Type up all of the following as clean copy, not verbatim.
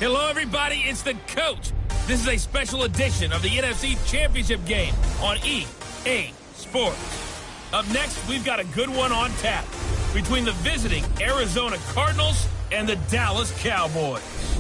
Hello, everybody. It's the coach. This is a special edition of the NFC Championship game on EA Sports. Up next, we've got a good one on tap between the visiting Arizona Cardinals and the Dallas Cowboys.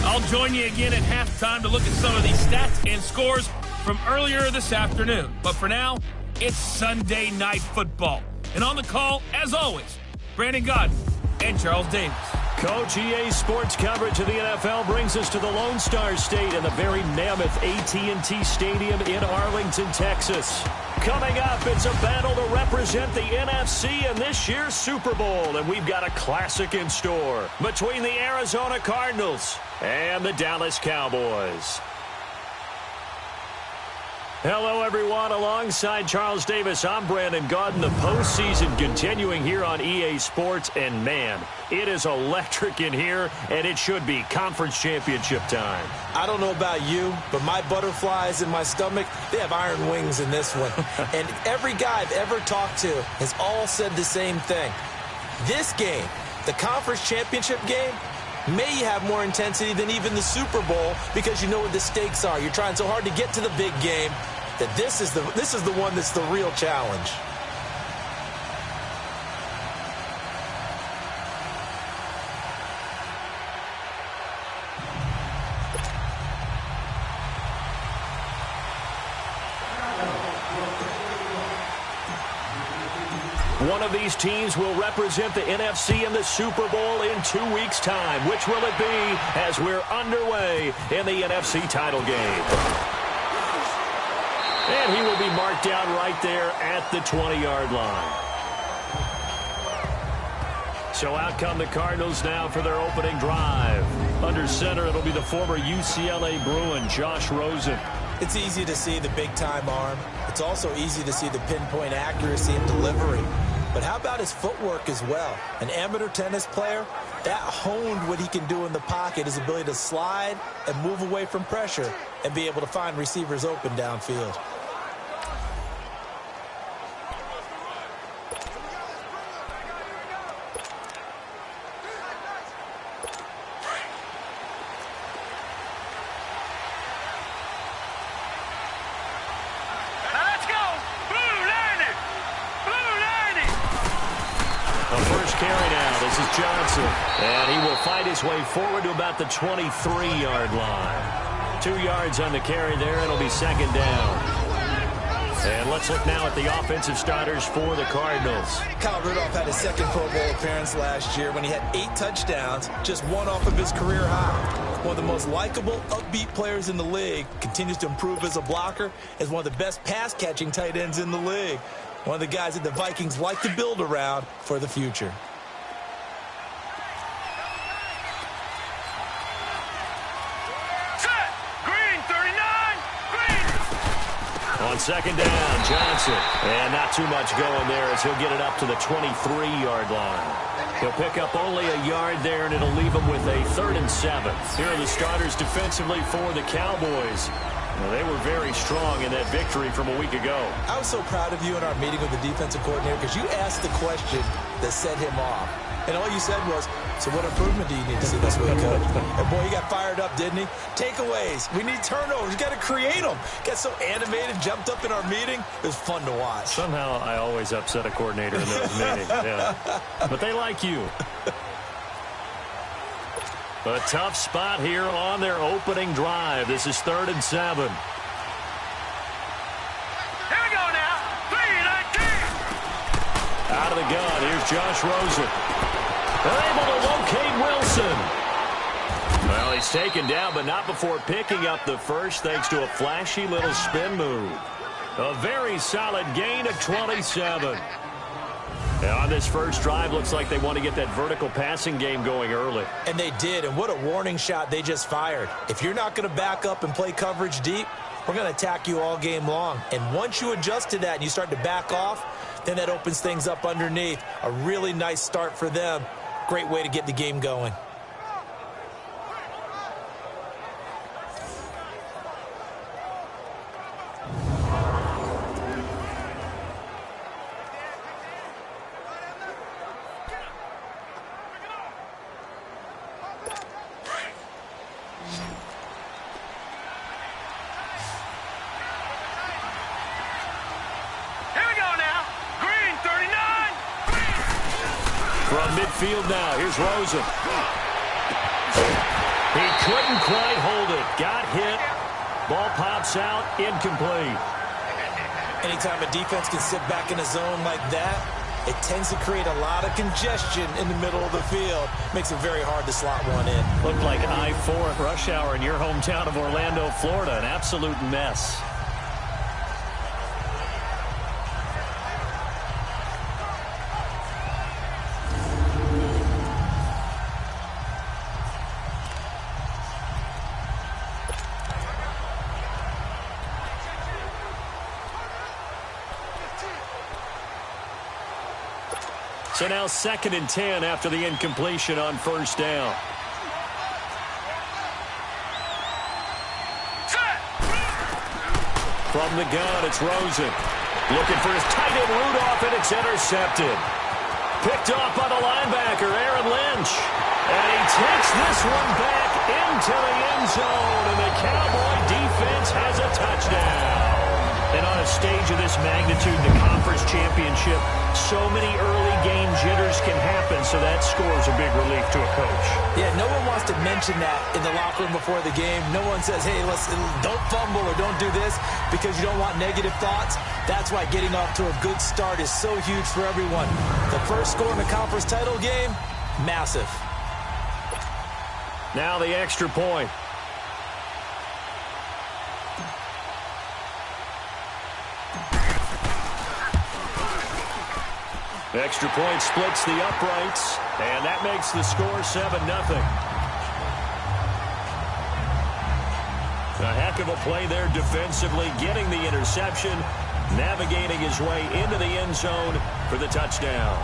I'll join you again at halftime to look at some of these stats and scores from earlier this afternoon. But for now, it's Sunday Night Football. And on the call, as always, Brandon Godden and Charles Davis. Coach, EA Sports coverage of the NFL brings us to the Lone Star State in the very mammoth AT&T Stadium in Arlington, Texas. Coming up, it's a battle to represent the NFC in this year's Super Bowl, and we've got a classic in store between the Arizona Cardinals and the Dallas Cowboys. Hello, everyone. Alongside Charles Davis, I'm Brandon Godden. The postseason continuing here on EA Sports, and man, it is electric in here, and it should be conference championship time. I don't know about you, but my butterflies in my stomach, they have iron wings in this one. And every guy I've ever talked to has all said the same thing. This game, the conference championship game, may have more intensity than even the Super Bowl because you know what the stakes are. You're trying so hard to get to the big game that this is the one that's the real challenge. One of these teams will represent the NFC in the Super Bowl in 2 weeks' time. Which will it be as we're underway in the NFC title game? And he will be marked down right there at the 20-yard line. So out come the Cardinals now for their opening drive. Under center, it'll be the former UCLA Bruin, Josh Rosen. It's easy to see the big-time arm. It's also easy to see the pinpoint accuracy and delivery. But how about his footwork as well? An amateur tennis player, that honed what he can do in the pocket, his ability to slide and move away from pressure and be able to find receivers open downfield. And he will fight his way forward to about the 23-yard line. 2 yards on the carry there. It'll be second down. And let's look now at the offensive starters for the Cardinals. Kyle Rudolph had his second Pro Bowl appearance last year when he had 8 touchdowns, just one off of his career high. One of the most likable, upbeat players in the league. Continues to improve as a blocker. Is one of the best pass-catching tight ends in the league. One of the guys that the Vikings like to build around for the future. On second down, Johnson. And not too much going there as he'll get it up to the 23-yard line. He'll pick up only a yard there, and it'll leave him with a 3rd and 7. Here are the starters defensively for the Cowboys. Well, they were very strong in that victory from a week ago. I was so proud of you in our meeting with the defensive coordinator because you asked the question that set him off. And all you said was, so what improvement do you need to see this week, Coach? And boy, he got fired up, didn't he? Takeaways. We need turnovers. You got to create them. Got so animated, jumped up in our meeting. It was fun to watch. Somehow I always upset a coordinator in those meetings. Yeah. But they like you. A tough spot here on their opening drive. This is 3rd and 7. Here we go now. 3-19. Out of the gun, here's Josh Rosen. They're able to locate Wilson. Well, he's taken down, but not before picking up the first thanks to a flashy little spin move. A very solid gain of 27. And on this first drive, looks like they want to get that vertical passing game going early. And they did, and what a warning shot they just fired. If you're not going to back up and play coverage deep, we're going to attack you all game long. And once you adjust to that and you start to back off, then that opens things up underneath. A really nice start for them. Great way to get the game going. From midfield now, here's Rosen. He couldn't quite hold it. Got hit. Ball pops out, incomplete. Anytime a defense can sit back in a zone like that, it tends to create a lot of congestion in the middle of the field. Makes it very hard to slot one in. Looked like I-4 at rush hour in your hometown of Orlando, Florida. An absolute mess. So now 2nd and 10 after the incompletion on first down. From the gun, it's Rosen. Looking for his tight end Rudolph, and it's intercepted. Picked off by the linebacker, Aaron Lynch. And he takes this one back into the end zone, and the Cowboy defense has a touchdown. And on a stage of this magnitude, the conference championship, so many early game jitters can happen, so that scores a big relief to a coach. Yeah, no one wants to mention that in the locker room before the game. No one says, hey, listen, don't fumble or don't do this because you don't want negative thoughts. That's why getting off to a good start is so huge for everyone. The first score in the conference title game, massive. Now the extra point. Extra point splits the uprights, and that makes the score 7-0. A heck of a play there defensively, getting the interception, navigating his way into the end zone for the touchdown.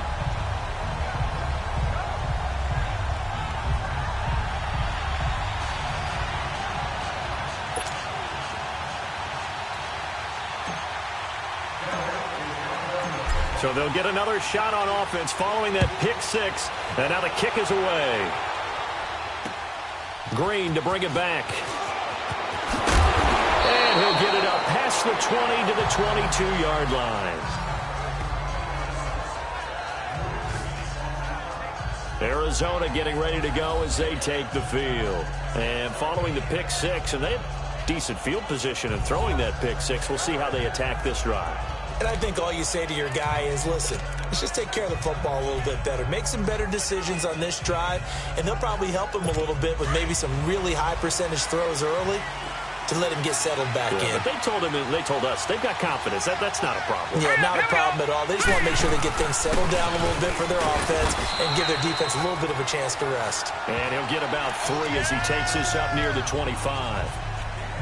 So they'll get another shot on offense following that pick six. And now the kick is away. Green to bring it back. And he'll get it up past the 20 to the 22-yard line. Arizona getting ready to go as they take the field. And following the pick six, and they have decent field position in throwing that pick six. We'll see how they attack this drive. And I think all you say to your guy is, listen, let's just take care of the football a little bit better. Make some better decisions on this drive, and they'll probably help him a little bit with maybe some really high percentage throws early to let him get settled back in. But they told us they've got confidence. That's not a problem. Yeah, not a problem at all. They just want to make sure they get things settled down a little bit for their offense and give their defense a little bit of a chance to rest. And he'll get about 3 as he takes this up near the 25.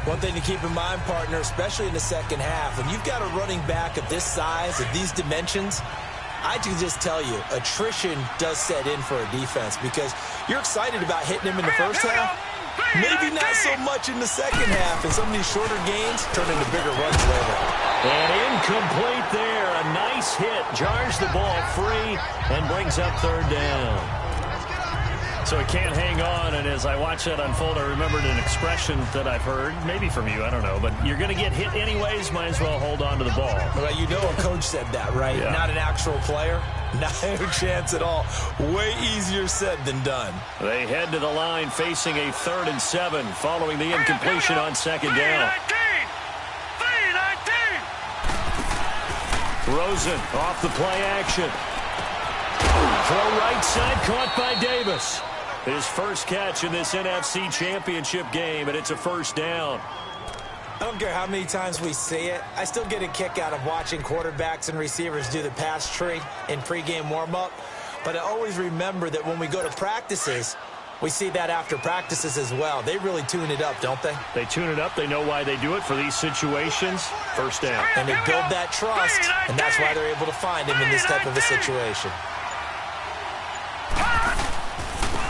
One thing to keep in mind, partner, especially in the second half, when you've got a running back of this size, of these dimensions, I can just tell you, attrition does set in for a defense because you're excited about hitting him in the first half, maybe not so much in the second half, and some of these shorter gains turn into bigger runs later. And incomplete there. A nice hit. Jars the ball free and brings up third down. So he can't hang on, and as I watch that unfold, I remembered an expression that I've heard, maybe from you, I don't know, but you're going to get hit anyways, might as well hold on to the ball. Well, you know a coach said that, right? Yeah. Not an actual player. Not a chance at all. Way easier said than done. They head to the line facing a 3rd and 7 following the incompletion on second down. 3-19. Rosen off the play action. Throw right side caught by Davis. His first catch in this NFC championship game, and it's a first down. I don't care how many times we see it. I still get a kick out of watching quarterbacks and receivers do the pass tree in pregame warm-up. But I always remember that when we go to practices, we see that after practices as well. They really tune it up, don't they? They tune it up. They know why they do it for these situations. First down. And they build that trust, and that's why they're able to find him in this type of a situation.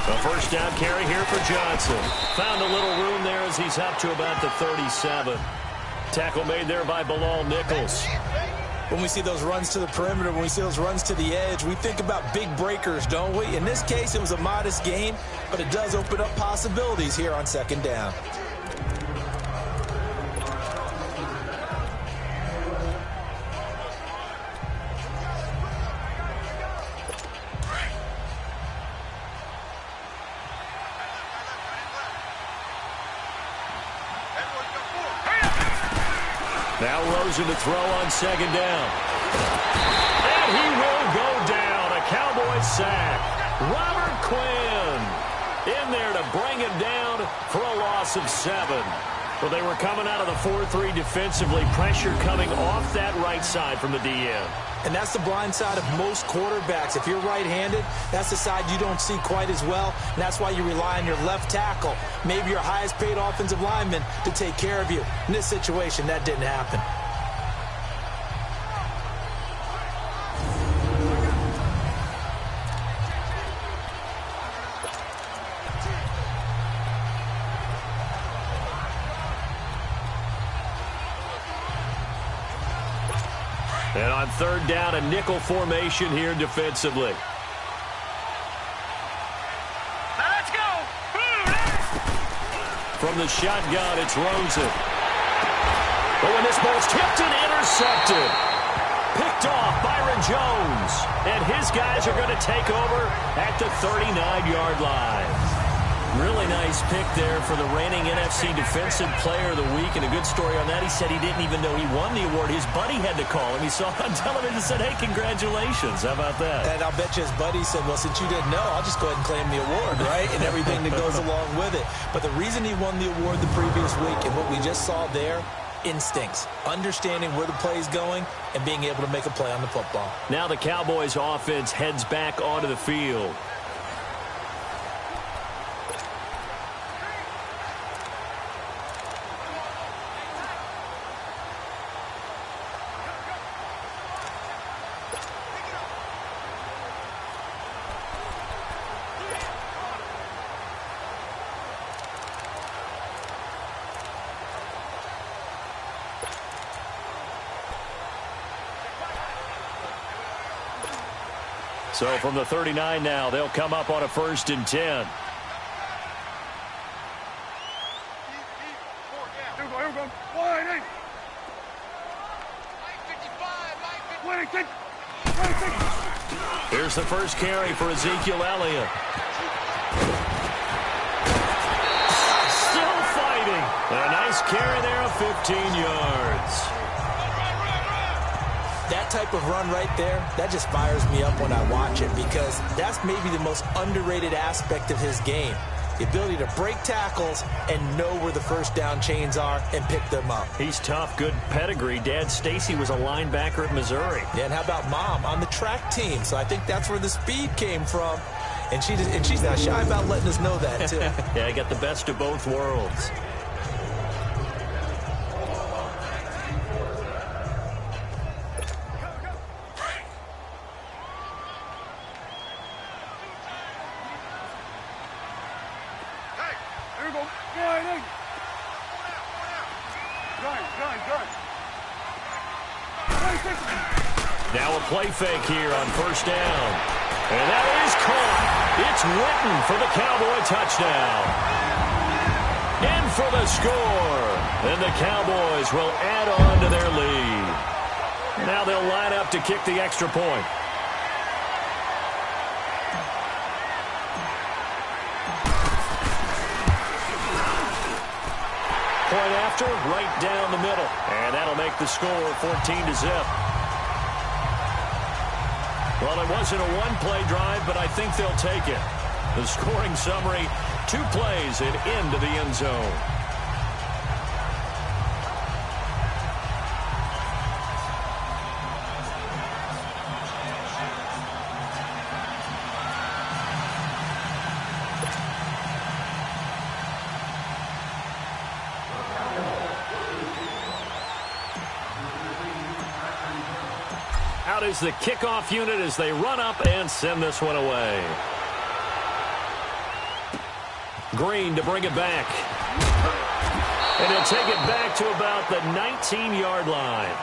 A first down carry here for Johnson. Found a little room there as he's up to about the 37. Tackle made there by Bilal Nichols. When we see those runs to the perimeter, when we see those runs to the edge, we think about big breakers, don't we? In this case, it was a modest gain, but it does open up possibilities here on second down. Now Rosen to throw on second down. And he will go down. A Cowboys sack. Robert Quinn in there to bring him down for a loss of 7. Well, they were coming out of the 4-3 defensively. Pressure coming off that right side from the DN. And that's the blind side of most quarterbacks. If you're right-handed, that's the side you don't see quite as well. And that's why you rely on your left tackle, maybe your highest-paid offensive lineman, to take care of you. In this situation, that didn't happen. And on third down, a nickel formation here defensively. Now let's go. From the shotgun, it's Rosen. But when this ball's tipped and intercepted, picked off Byron Jones. And his guys are going to take over at the 39-yard line. Really nice pick there for the reigning NFC Defensive Player of the Week. And a good story on that, he said he didn't even know he won the award. His buddy had to call him. He saw it on television and said, hey, congratulations. How about that? And I'll bet you his buddy said, well, since you didn't know, I'll just go ahead and claim the award, right? And everything that goes along with it. But the reason he won the award the previous week and what we just saw there, instincts, understanding where the play is going and being able to make a play on the football. Now the Cowboys offense heads back onto the field. So from the 39 now, they'll come up on a 1st and 10. Here we go. Wide eight. Here's the first carry for Ezekiel Elliott. Still fighting. A nice carry there of 15 yards. That type of run right there, that just fires me up when I watch it because that's maybe the most underrated aspect of his game. The ability to break tackles and know where the first down chains are and pick them up. He's tough, good pedigree. Dad Stacy was a linebacker at Missouri. Yeah, and how about Mom on the track team? So I think that's where the speed came from. And she's not shy about letting us know that, too. Yeah, I got the best of both worlds. Now a play fake here on 1st down. And that is caught. It's Witten for the Cowboy touchdown. In for the score. And the Cowboys will add on to their lead. Now they'll line up to kick the extra point. Point after, right down the middle. And that'll make the score 14-0. Well, it wasn't a one-play drive, but I think they'll take it. The scoring summary, 2 plays and into the end zone. Out is the kickoff unit as they run up and send this one away. Green to bring it back. And he'll take it back to about the 19-yard line.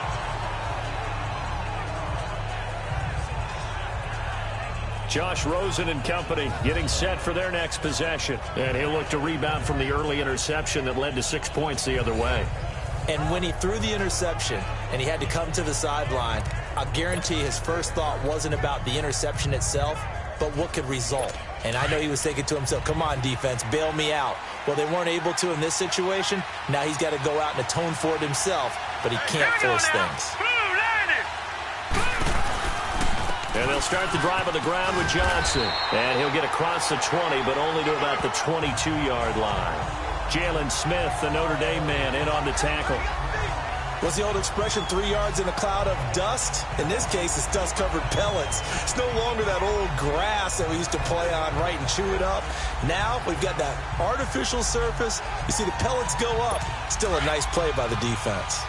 Josh Rosen and company getting set for their next possession. And he'll look to rebound from the early interception that led to 6 points the other way. And when he threw the interception and he had to come to the sideline, I guarantee his first thought wasn't about the interception itself. but what could result. And I know he was thinking to himself, come on, defense, bail me out. Well, they weren't able to in this situation. Now he's got to go out and atone for it himself, but he can't force things. And they'll start the drive on the ground with Johnson. And he'll get across the 20, but only to about the 22-yard line. Jalen Smith, the Notre Dame man, in on the tackle. What's the old expression, 3 yards in a cloud of dust? In this case, it's dust-covered pellets. It's no longer that old grass that we used to play on, right, and chew it up. Now we've got that artificial surface. You see the pellets go up. Still a nice play by the defense.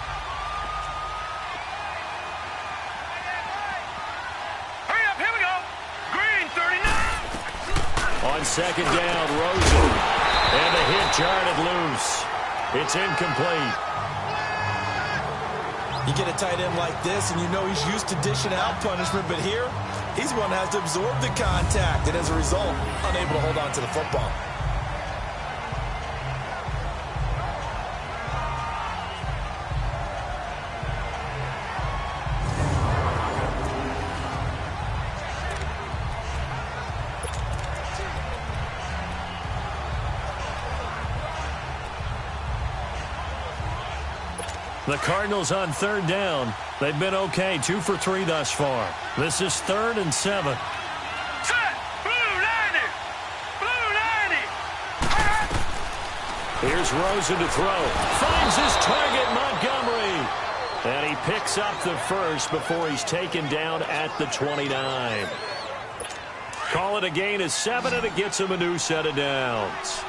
Hurry up, here we go. Green 39. On second down, Rosen. And the hit jarred it loose. It's incomplete. You get a tight end like this, and you know he's used to dishing out punishment, but here, he's the one that has to absorb the contact, and as a result, unable to hold on to the football. The Cardinals on third down. They've been okay, 2 for 3 thus far. This is 3rd and 7. Set. Blue 90. Blue 90. Here's Rosen to throw. Finds his target, Montgomery. And he picks up the first before he's taken down at the 29. Call it a gain of 7, and it gets him a new set of downs.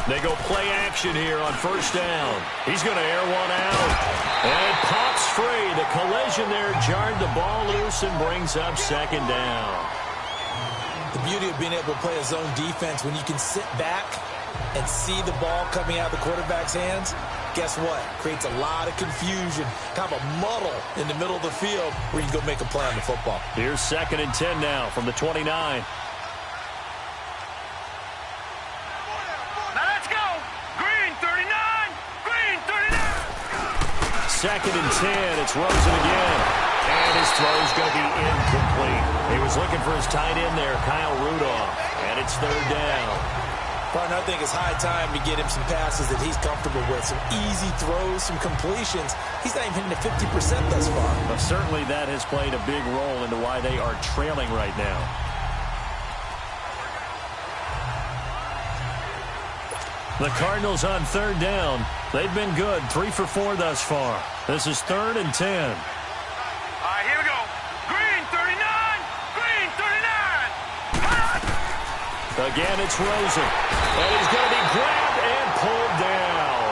They go play action here on first down. He's going to air one out. And it pops free. The collision there jarred the ball loose and brings up second down. The beauty of being able to play a zone defense, when you can sit back and see the ball coming out of the quarterback's hands, guess what? Creates a lot of confusion, kind of a muddle in the middle of the field where you can go make a play on the football. Here's 2nd and 10 now from the 29. 2nd and 10. It's Rosen again. And his throw's going to be incomplete. He was looking for his tight end there, Kyle Rudolph. And it's 3rd down. Partner, I think it's high time to get him some passes that he's comfortable with. Some easy throws, some completions. He's not even hitting the 50% thus far. Well, certainly that has played a big role into why they are trailing right now. The Cardinals on 3rd down. They've been good, 3 for 4 thus far. This is 3rd and 10. All right, here we go. Green 39. Green 39. Again, it's Rosen. And he's going to be grabbed and pulled down.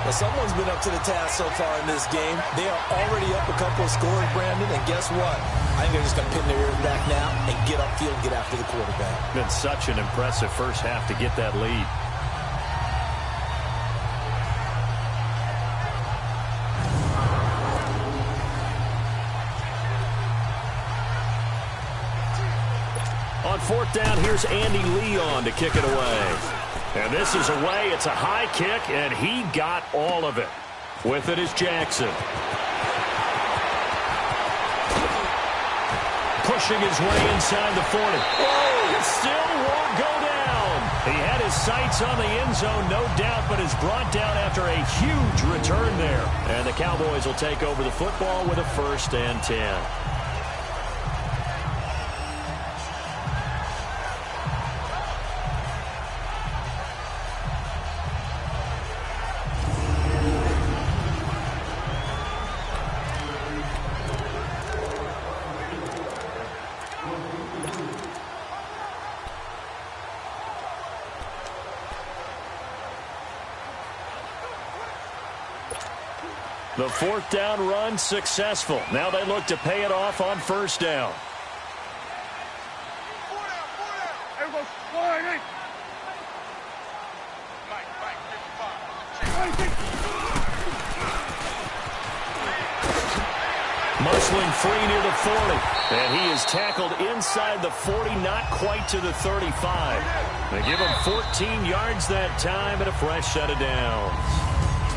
Well, someone's been up to the task so far in this game. They are already up a couple of scores, Brandon, and guess what? I think they're just going to pin their ears back now and get upfield and get after the quarterback. Been such an impressive first half to get that lead. On 4th down, here's Andy Leon to kick it away. And this is away. It's a high kick, and he got all of it. With it is Jackson. Pushing his way inside the 40. Whoa! It still won't go down. He had his sights on the end zone, no doubt, but is brought down after a huge return there. And the Cowboys will take over the football with a 1st and 10. The 4th down run successful. Now they look to pay it off on 1st down. Everyone, wide eight. Muscling free near the 40. And he is tackled inside the 40, not quite to the 35. They give him 14 yards that time and a fresh set of downs.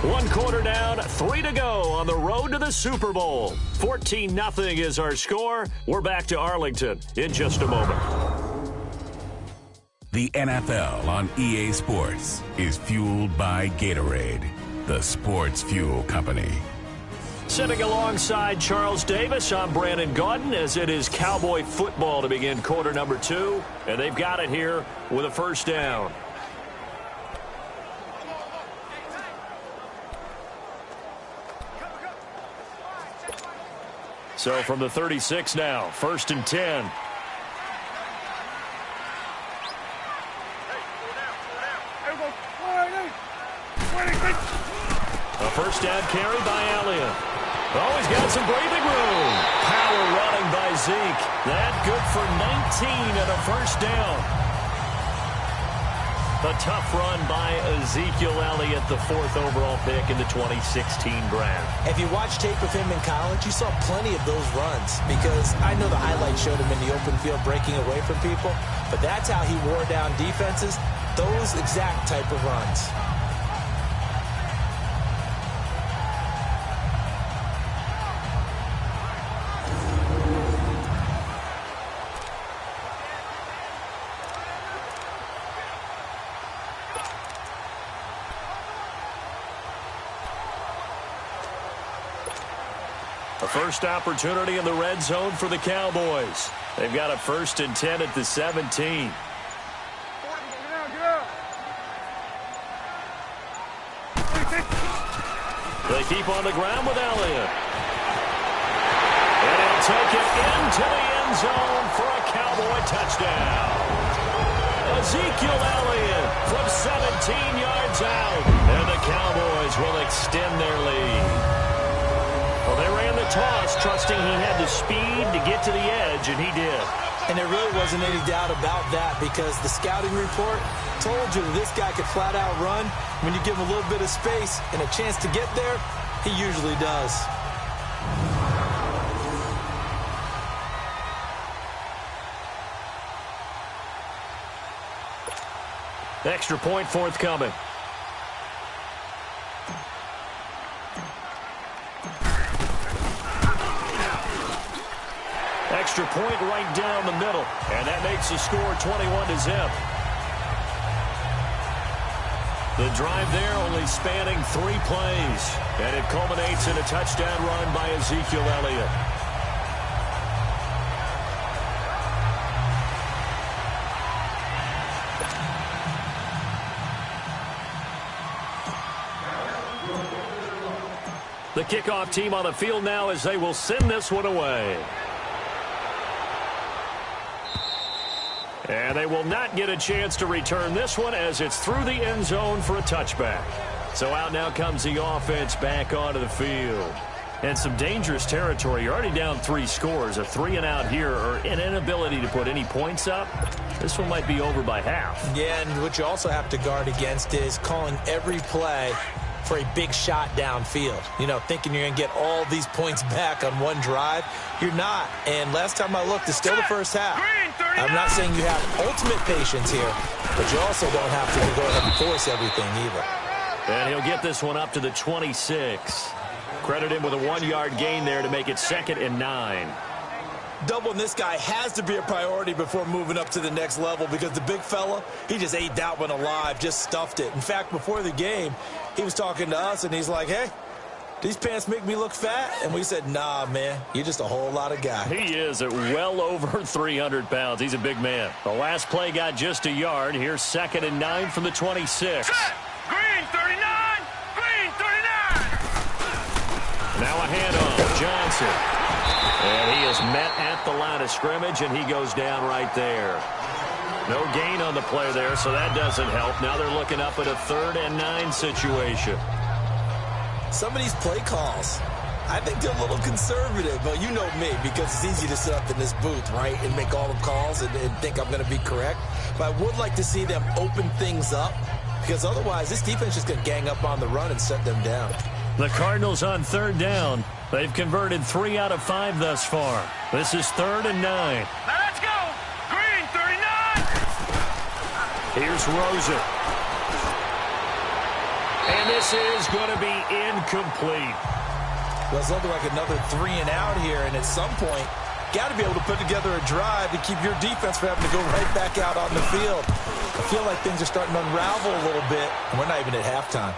One quarter down, 3 to go on the road to the Super Bowl. 14-0 is our score. We're back to Arlington in just a moment. The NFL on EA Sports is fueled by Gatorade, the sports fuel company. Sitting alongside Charles Davis, I'm Brandon Gaudin, as it is Cowboy football to begin quarter number 2. And they've got it here with a first down. So from the 36 now, 1st and 10. A first down carry by Elliott. Oh, he's got some breathing room. Power running by Zeke. That good for 19 and a first down. A tough run by Ezekiel Elliott, the 4th overall pick in the 2016 draft. If you watch tape of him in college, you saw plenty of those runs, because I know the highlights showed him in the open field breaking away from people, but that's how he wore down defenses, those exact type of runs. A first opportunity in the red zone for the Cowboys. They've got a 1st and 10 at the 17. They keep on the ground with Elliott. And he'll take it into the end zone for a Cowboy touchdown. Ezekiel Elliott from 17 yards out. And the Cowboys will extend their lead. Well, they ran the toss, trusting he had the speed to get to the edge, and he did. And there really wasn't any doubt about that, because the scouting report told you this guy could flat out run. When you give him a little bit of space and a chance to get there, he usually does. Extra point forthcoming. Extra point right down the middle, and that makes the score 21-0. The drive there only spanning 3 plays, and it culminates in a touchdown run by Ezekiel Elliott. The kickoff team on the field now, as they will send this one away. And they will not get a chance to return this one, as it's through the end zone for a touchback. So out now comes the offense back onto the field. And some dangerous territory. You're already down 3 scores. A 3-and-out here, or an inability to put any points up. This one might be over by half. Yeah, and what you also have to guard against is calling every play for a big shot downfield. You know, thinking you're going to get all these points back on one drive. You're not. And last time I looked, it's still the first half. I'm not saying you have ultimate patience here, but you also don't have to go ahead and force everything either. And he'll get this one up to the 26. Credit him with a 1-yard gain there to make it 2nd and 9. Doubling this guy has to be a priority before moving up to the next level, because the big fella, he just ate that one alive, just stuffed it. In fact, before the game, he was talking to us, and he's like, hey, these pants make me look fat? And we said, nah, man, you're just a whole lot of guy. He is at well over 300 pounds. He's a big man. The last play got just a yard. Here's 2nd and 9 from the 26. Green 39! Green 39! Now a handoff. Johnson. And he is met at the line of scrimmage, and he goes down right there. No gain on the play there, so that doesn't help. Now they're looking up at a 3rd and 9 situation. Some of these play calls, I think they're a little conservative. But you know me, because it's easy to sit up in this booth, right, and make all the calls and think I'm going to be correct. But I would like to see them open things up, because otherwise this defense is going to gang up on the run and set them down. The Cardinals on 3rd down. They've converted 3 out of 5 thus far. This is 3rd and 9. Now let's go! Green 39! Here's Rosen. And this is going to be incomplete. Well, it's looking like another 3 and out here, and at some point, got to be able to put together a drive to keep your defense from having to go right back out on the field. I feel like things are starting to unravel a little bit, and we're not even at halftime.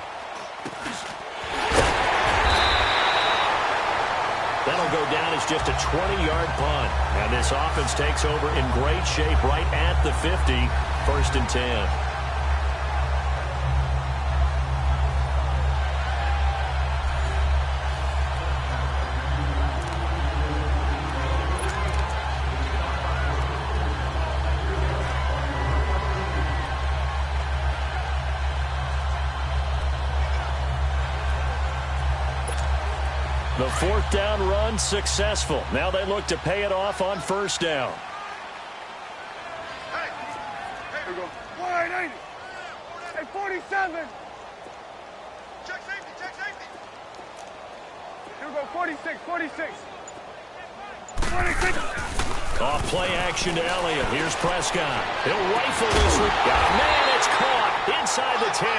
That'll go down as just a 20-yard punt. And this offense takes over in great shape right at the 50, 1st and 10. The 4th down run successful. Now they look to pay it off on 1st down. Hey, here we go. 180. Hey, 47. Check safety, check safety. Here we go, 46, 46. 46. Off play action to Elliott. Here's Prescott. He'll rifle this one. Man, it's caught inside the 10.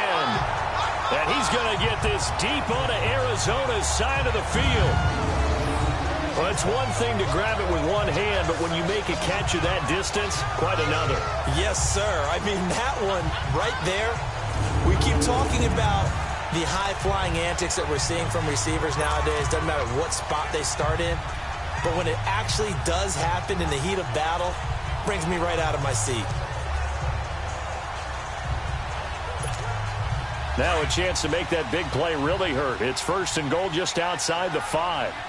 And he's going to get this deep onto Arizona's side of the field. Well, it's one thing to grab it with one hand, but when you make a catch of that distance, quite another. Yes, sir. I mean, that one right there, we keep talking about the high-flying antics that we're seeing from receivers nowadays. Doesn't matter what spot they start in. But when it actually does happen in the heat of battle, it brings me right out of my seat. Now a chance to make that big play really hurt. It's 1st and goal just outside the 5. Hey.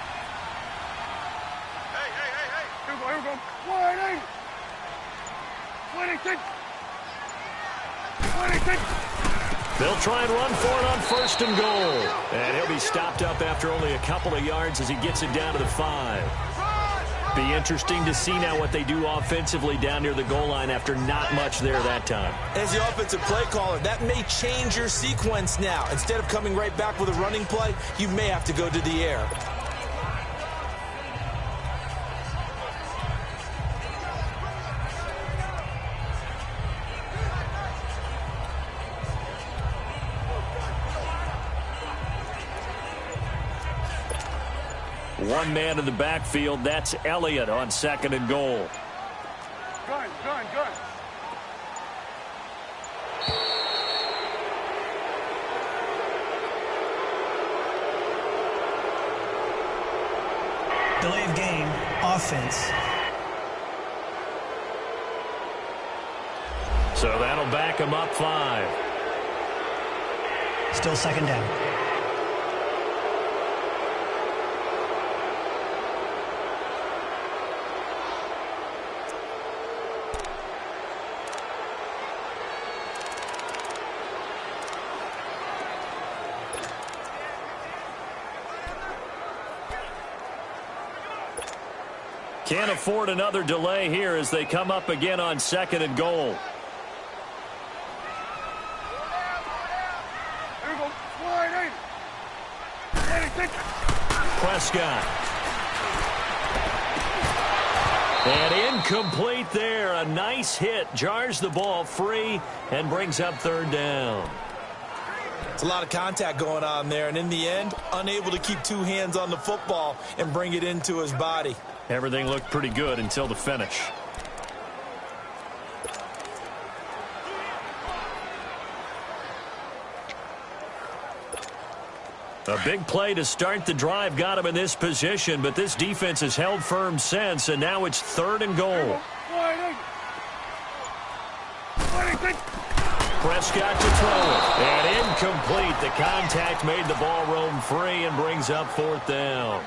Here we go. 180. 26. 26. They'll try and run for it on 1st and goal. And he'll be stopped up after only a couple of yards as he gets it down to the 5. Be interesting to see now what they do offensively down near the goal line after not much there that time. As the offensive play caller, that may change your sequence now. Instead of coming right back with a running play, you may have to go to the air. One man in the backfield. That's Elliott on 2nd and goal. Gun. Delay of game, offense. So that'll back him up 5. Still 2nd down. Can't afford another delay here as they come up again on 2nd and goal. Here we go. 180. 86. Prescott. And incomplete there. A nice hit. Jars the ball free and brings up 3rd down. It's a lot of contact going on there, and in the end, unable to keep 2 hands on the football and bring it into his body. Everything looked pretty good until the finish. A big play to start the drive got him in this position, but this defense has held firm since, and now it's 3rd and goal. 180. 26. Prescott to throw it. And incomplete. The contact made the ball roam free and brings up 4th down.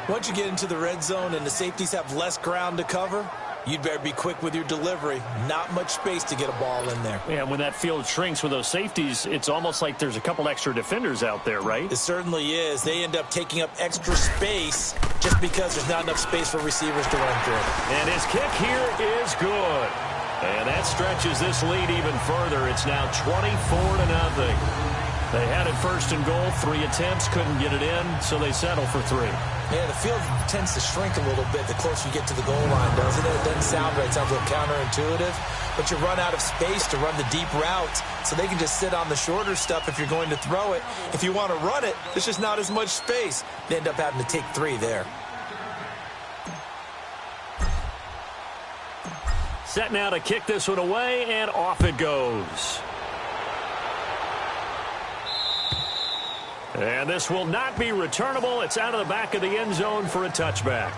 Once you get into the red zone and the safeties have less ground to cover, you'd better be quick with your delivery. Not much space to get a ball in there. Yeah, when that field shrinks with those safeties, it's almost like there's a couple extra defenders out there, right? It certainly is. They end up taking up extra space just because there's not enough space for receivers to run through. And his kick here is good. And that stretches this lead even further. It's now 24-0. They had it first and goal, 3 attempts, couldn't get it in, so they settle for 3. Yeah, the field tends to shrink a little bit the closer you get to the goal line, doesn't it? It doesn't sound right. It sounds a little counterintuitive. But you run out of space to run the deep routes, so they can just sit on the shorter stuff if you're going to throw it. If you want to run it, there's just not as much space. They end up having to take 3 there. Set now to kick this one away, and off it goes. And this will not be returnable. It's out of the back of the end zone for a touchback.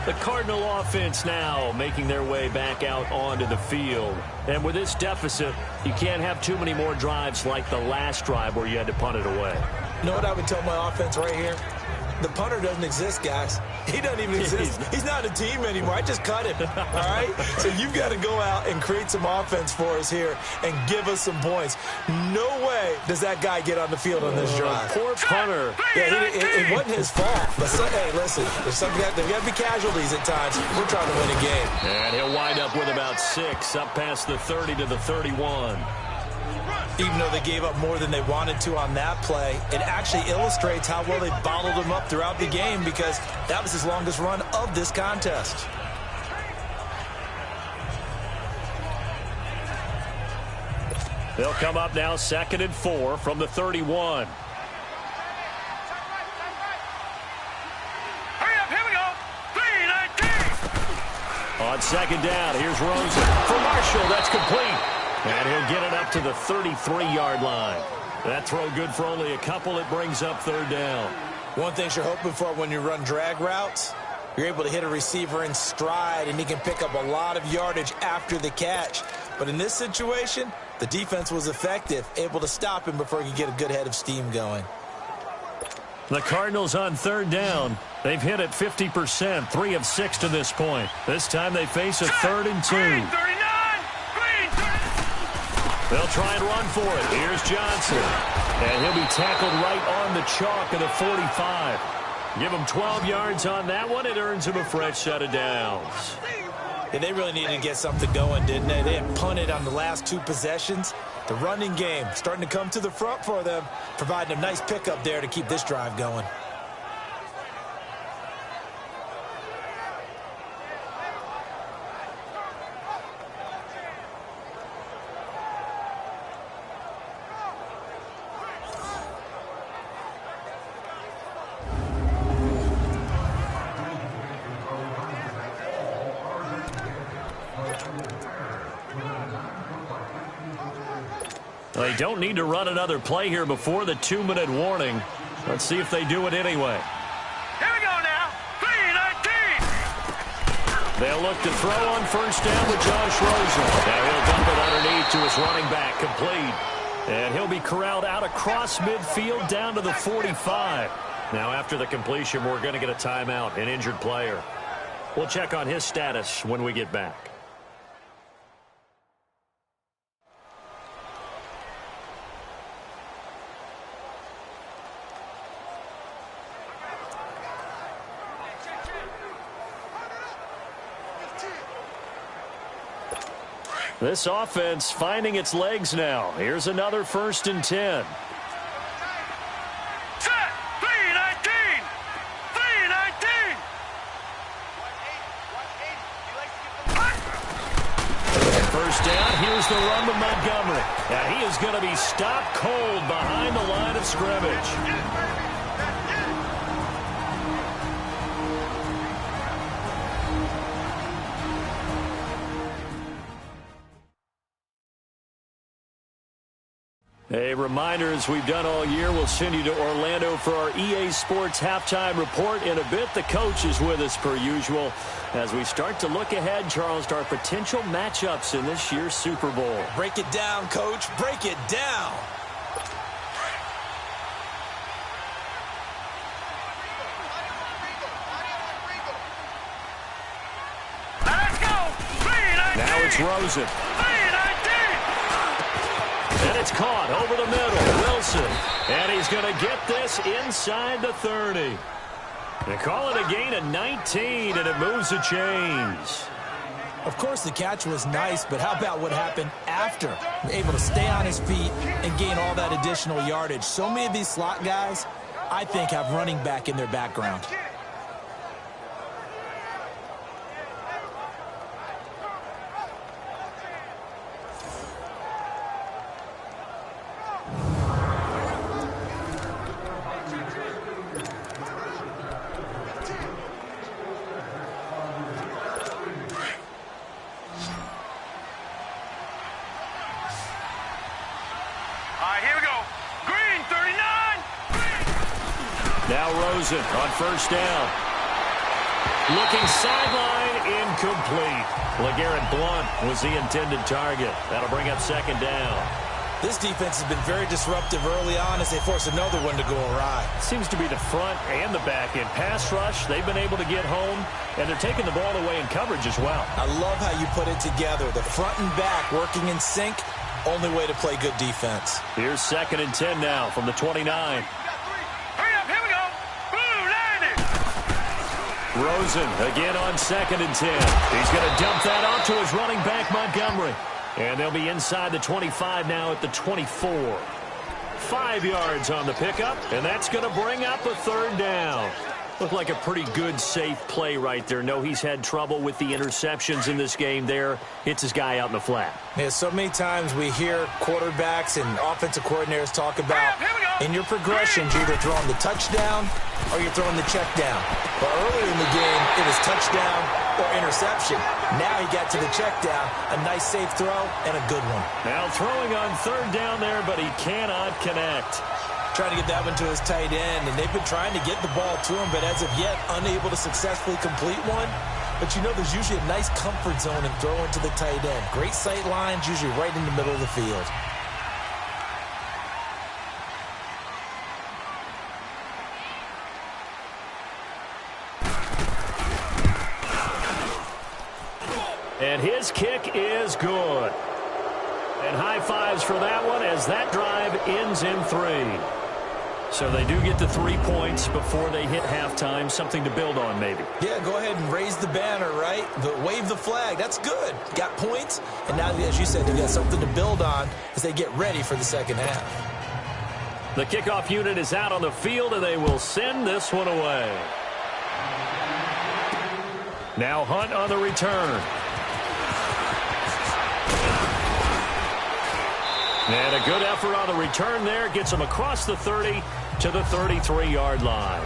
The Cardinal offense now making their way back out onto the field. And with this deficit, you can't have too many more drives like the last drive where you had to punt it away. You know what I would tell my offense right here? The punter doesn't exist, guys. He doesn't even exist. He's not a team anymore. I just cut him, all right? So you've got to go out and create some offense for us here and give us some points. No way does that guy get on the field on this drive. Poor punter. Yeah, it wasn't his fault. But hey, listen, there's got to be casualties at times. We're trying to win a game. And he'll wind up with about 6, up past the 30 to the 31. Even though they gave up more than they wanted to on that play, it actually illustrates how well they bottled them up throughout the game because that was his longest run of this contest. They'll come up now 2nd and 4 from the 31. Hurry up, here we go. 3-19. On 2nd down, here's Rosen for Marshall. That's complete. And he'll get it up to the 33-yard line. That throw good for only a couple. It brings up 3rd down. One thing you're hoping for when you run drag routes, you're able to hit a receiver in stride, and he can pick up a lot of yardage after the catch. But in this situation, the defense was effective, able to stop him before he could get a good head of steam going. The Cardinals on 3rd down. They've hit it 50%, 3 of 6 to this point. This time they face a 3rd and 2. They'll try and run for it. Here's Johnson. And he'll be tackled right on the chalk of the 45. Give him 12 yards on that one. It earns him a fresh set of downs. Yeah, they really needed to get something going, didn't they? They had punted on the last 2 possessions. The running game starting to come to the front for them, providing a nice pickup there to keep this drive going. They don't need to run another play here before the 2-minute warning. Let's see if they do it anyway. Here we go now. 3-19. They'll look to throw on 1st down with Josh Rosen. Now he'll dump it underneath to his running back, complete. And he'll be corralled out across midfield down to the 45. Now after the completion, we're going to get a timeout, an injured player. We'll check on his status when we get back. This offense finding its legs now. Here's another 1st and 10. Set. 3-19. 3-19. First down, here's the run with Montgomery. Now he is going to be stopped cold behind the line of scrimmage. A reminder, as we've done all year, we'll send you to Orlando for our EA Sports Halftime Report in a bit. The coach is with us per usual as we start to look ahead, Charles, to our potential matchups in this year's Super Bowl. Break it down, Coach. Break it down. Let's go. 3-19. Now it's Rosen. 3-19. And it's caught over the middle. Wilson. And he's going to get this inside the 30. They call it a gain of 19, and it moves the chains. Of course, the catch was nice, but how about what happened after? Able to stay on his feet and gain all that additional yardage. So many of these slot guys, I think, have running back in their background. Now Rosen on first down. Looking sideline, incomplete. LeGarrette Blount was the intended target. That'll bring up second down. This defense has been very disruptive early on as they force another one to go awry. Seems to be the front and the back end. Pass rush, they've been able to get home, and they're taking the ball away in coverage as well. I love how you put it together. The front and back working in sync, only way to play good defense. Here's 2nd and 10 now from the 29. Rosen again on 2nd and 10. He's going to dump that off to his running back, Montgomery. And they'll be inside the 25 now at the 24. 5 yards on the pickup, and that's going to bring up a third down. Looked like a pretty good, safe play right there. No, he's had trouble with the interceptions in this game there. Hits his guy out in the flat. Yeah, so many times we hear quarterbacks and offensive coordinators talk about in your progressions, you're either throwing the touchdown or you're throwing the check down. But earlier in the game, it was touchdown or interception. Now he got to the check down, a nice safe throw and a good one. Now throwing on third down there, but he cannot connect. Trying to get that one to his tight end, and they've been trying to get the ball to him, but as of yet, unable to successfully complete one. But you know, there's usually a nice comfort zone in throwing to the tight end. Great sight lines, usually right in the middle of the field. And his kick is good. And high fives for that one as that drive ends in 3. So they do get the 3 points before they hit halftime. Something to build on, maybe. Yeah, go ahead and raise the banner, right? Wave the flag. That's good. Got points. And now, as you said, you got something to build on as they get ready for the second half. The kickoff unit is out on the field, and they will send this one away. Now Hunt on the return. And a good effort on the return there. Gets him across the 30 to the 33-yard line.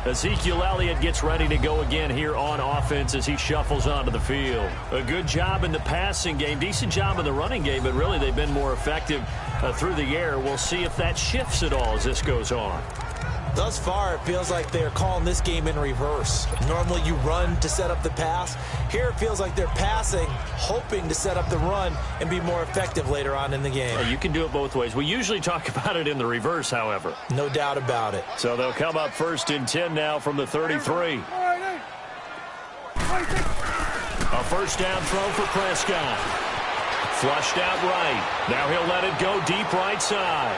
Ezekiel Elliott gets ready to go again here on offense as he shuffles onto the field. A good job in the passing game. Decent job in the running game, but really they've been more effective through the air. We'll see if that shifts at all as this goes on. Thus far, it feels like they're calling this game in reverse. Normally you run to set up the pass. Here it feels like they're passing, hoping to set up the run and be more effective later on in the game. Well, you can do it both ways. We usually talk about it in the reverse, however. No doubt about it. So they'll come up 1st and 10 now from the 33. A first down throw for Prescott. Flushed out right. Now he'll let it go deep right side.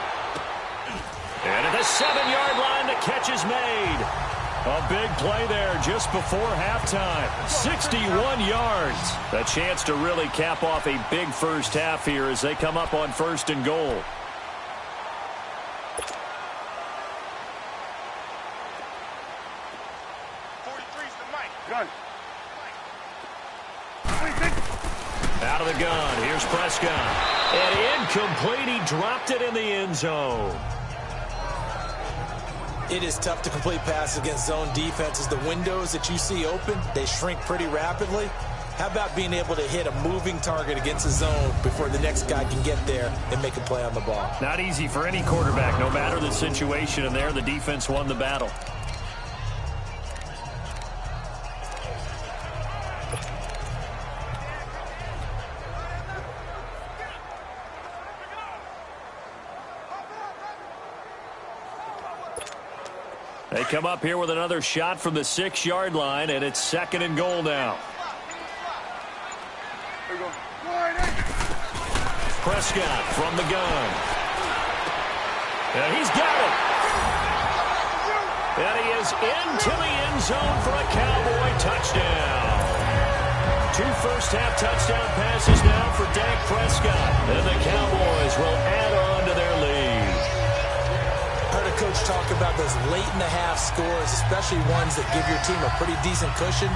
And at the 7-yard line, the catch is made. A big play there just before halftime. 61 yards. A chance to really cap off a big first half here as they come up on 1st and goal. Out of the gun. Here's Prescott. And incomplete. He dropped it in the end zone. It is tough to complete passes against zone defenses. The windows that you see open, they shrink pretty rapidly. How about being able to hit a moving target against the zone before the next guy can get there and make a play on the ball? Not easy for any quarterback, no matter the situation, and there the defense won the battle. They come up here with another shot from the 6-yard line, and it's 2nd and goal now. Prescott from the gun. And he's got it. And he is into the end zone for a Cowboy touchdown. 2 first-half touchdown passes now for Dak Prescott. And the Cowboys will add on to their lead. Heard a coach talk about those late-in-the-half scores, especially ones that give your team a pretty decent cushion.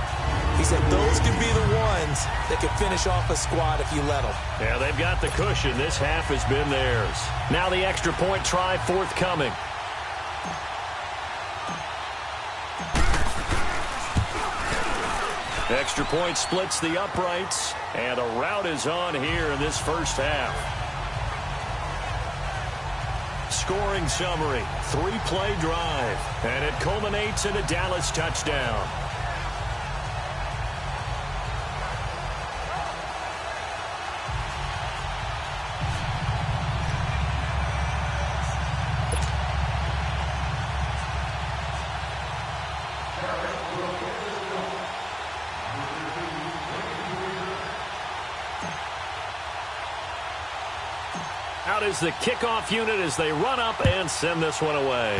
He said those could be the ones that could finish off a squad if you let them. Yeah, they've got the cushion. This half has been theirs. Now the extra point try forthcoming. Extra point splits the uprights, and a rout is on here in this first half. Scoring summary, 3-play drive, and it culminates in a Dallas touchdown. Out is the kickoff unit as they run up and send this one away.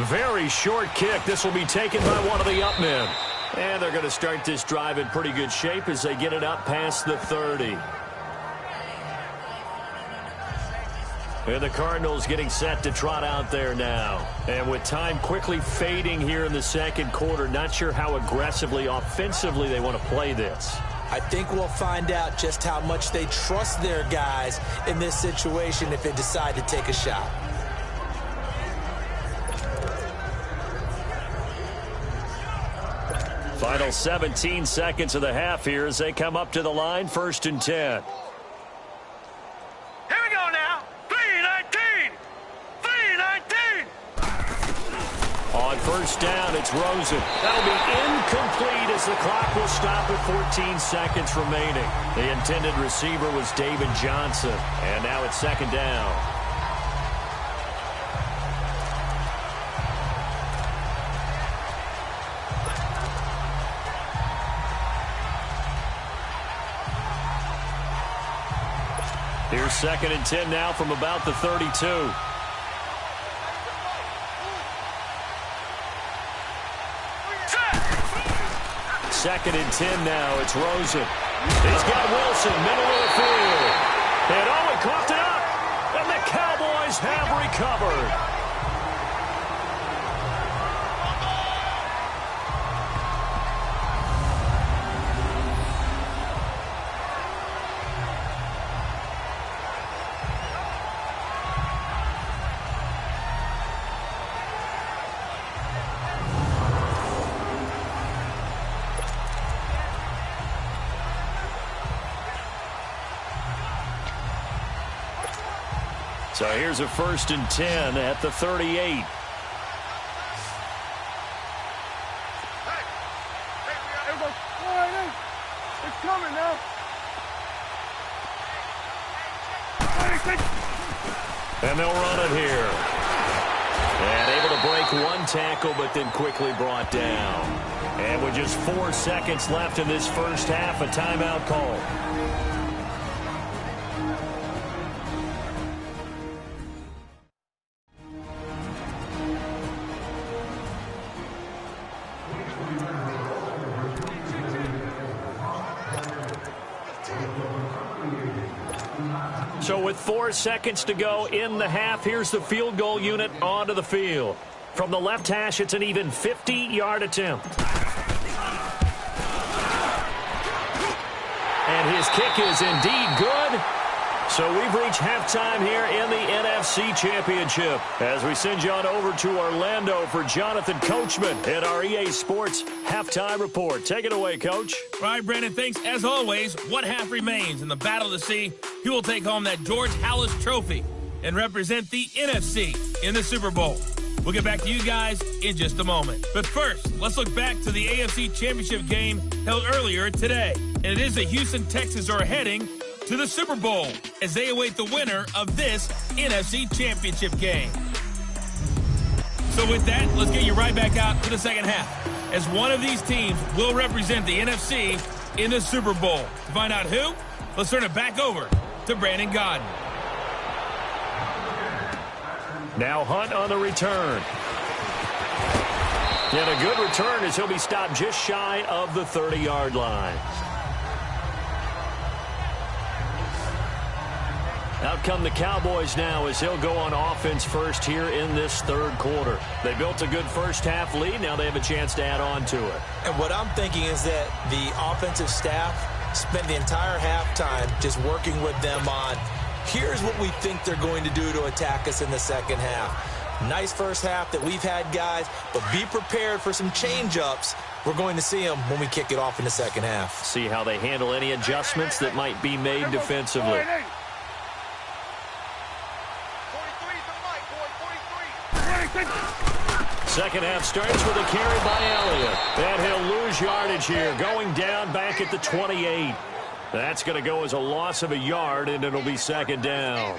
Very short kick. This will be taken by one of the up men. And they're going to start this drive in pretty good shape as they get it up past the 30. And the Cardinals getting set to trot out there now. And with time quickly fading here in the second quarter, not sure how aggressively, offensively they want to play this. I think we'll find out just how much they trust their guys in this situation if they decide to take a shot. Final 17 seconds of the half here as they come up to the line, 1st and 10. Here we go now. 3-19. 3-19. On first down, it's Rosen. That'll be incomplete as the clock will stop at 14 seconds remaining. The intended receiver was David Johnson. And now it's 2nd down. Here's 2nd and 10 now from about the 32. Second and 10 now. It's Rosen. He's got Wilson, middle of the field. And he coughed it up. And the Cowboys have recovered. So here's a 1st and 10 at the 38. Hey, here goes. It's coming now. And they'll run it here. And able to break one tackle, but then quickly brought down. And with just 4 seconds left in this first half, a timeout call. So with 4 seconds to go in the half, here's the field goal unit onto the field. From the left hash, it's an even 50-yard attempt. And his kick is indeed good. So we've reached halftime here in the NFC Championship as we send you on over to Orlando for Jonathan Coachman in our EA Sports Halftime Report. Take it away, Coach. All right, Brandon, thanks. As always, what half remains in the Battle of the Sea? He will take home that George Halas Trophy and represent the NFC in the Super Bowl. We'll get back to you guys in just a moment. But first, let's look back to the AFC Championship game held earlier today. And it is the Houston Texans are heading to the Super Bowl as they await the winner of this NFC Championship game. So with that, let's get you right back out to the second half, as one of these teams will represent the NFC in the Super Bowl. To find out who, let's turn it back over to Brandon Godden. Now Hunt on the return. And a good return as he'll be stopped just shy of the 30-yard line. Out come the Cowboys now as they'll go on offense first here in this third quarter. They built a good first-half lead. Now they have a chance to add on to it. And what I'm thinking is that the offensive staff spent the entire halftime just working with them on, here's what we think they're going to do to attack us in the second half. Nice first half that we've had, guys, but be prepared for some change-ups. We're going to see them when we kick it off in the second half. See how they handle any adjustments that might be made defensively. Second half starts with a carry by Elliott. And he'll lose yardage here, going down back at the 28. That's going to go as a loss of a yard, and it'll be second down.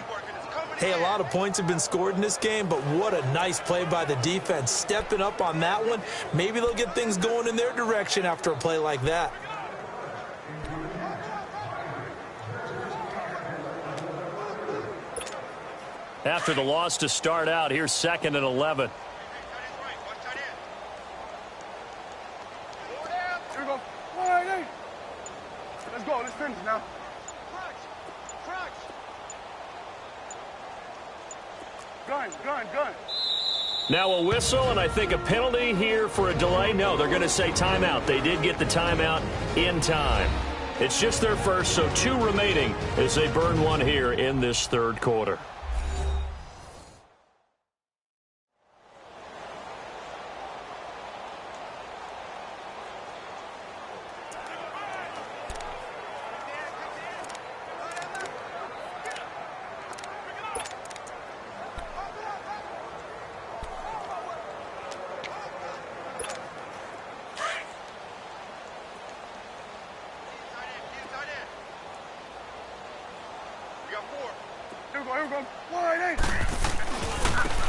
Hey, a lot of points have been scored in this game, but what a nice play by the defense. Stepping up on that one. Maybe they'll get things going in their direction after a play like that. After the loss to start out, here's 2nd and 11. Here we go. Let's go. Let's finish now. Gun. Now a whistle, and I think a penalty here for a delay. No, they're going to say timeout. They did get the timeout in time. It's just their first, so 2 remaining as they burn one here in this third quarter.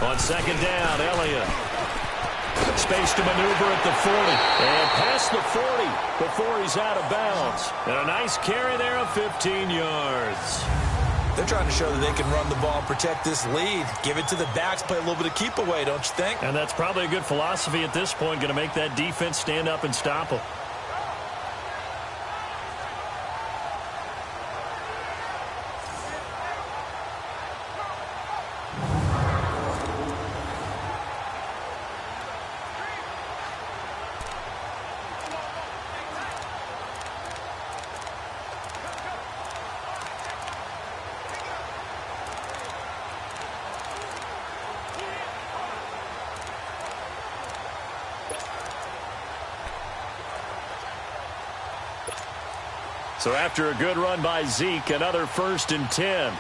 On second down, Elliott. Space to maneuver at the 40. And past the 40 before he's out of bounds. And a nice carry there of 15 yards. They're trying to show that they can run the ball, protect this lead. Give it to the backs, play a little bit of keep away, don't you think? And that's probably a good philosophy at this point, going to make that defense stand up and stop them. So after a good run by Zeke, another 1st and 10.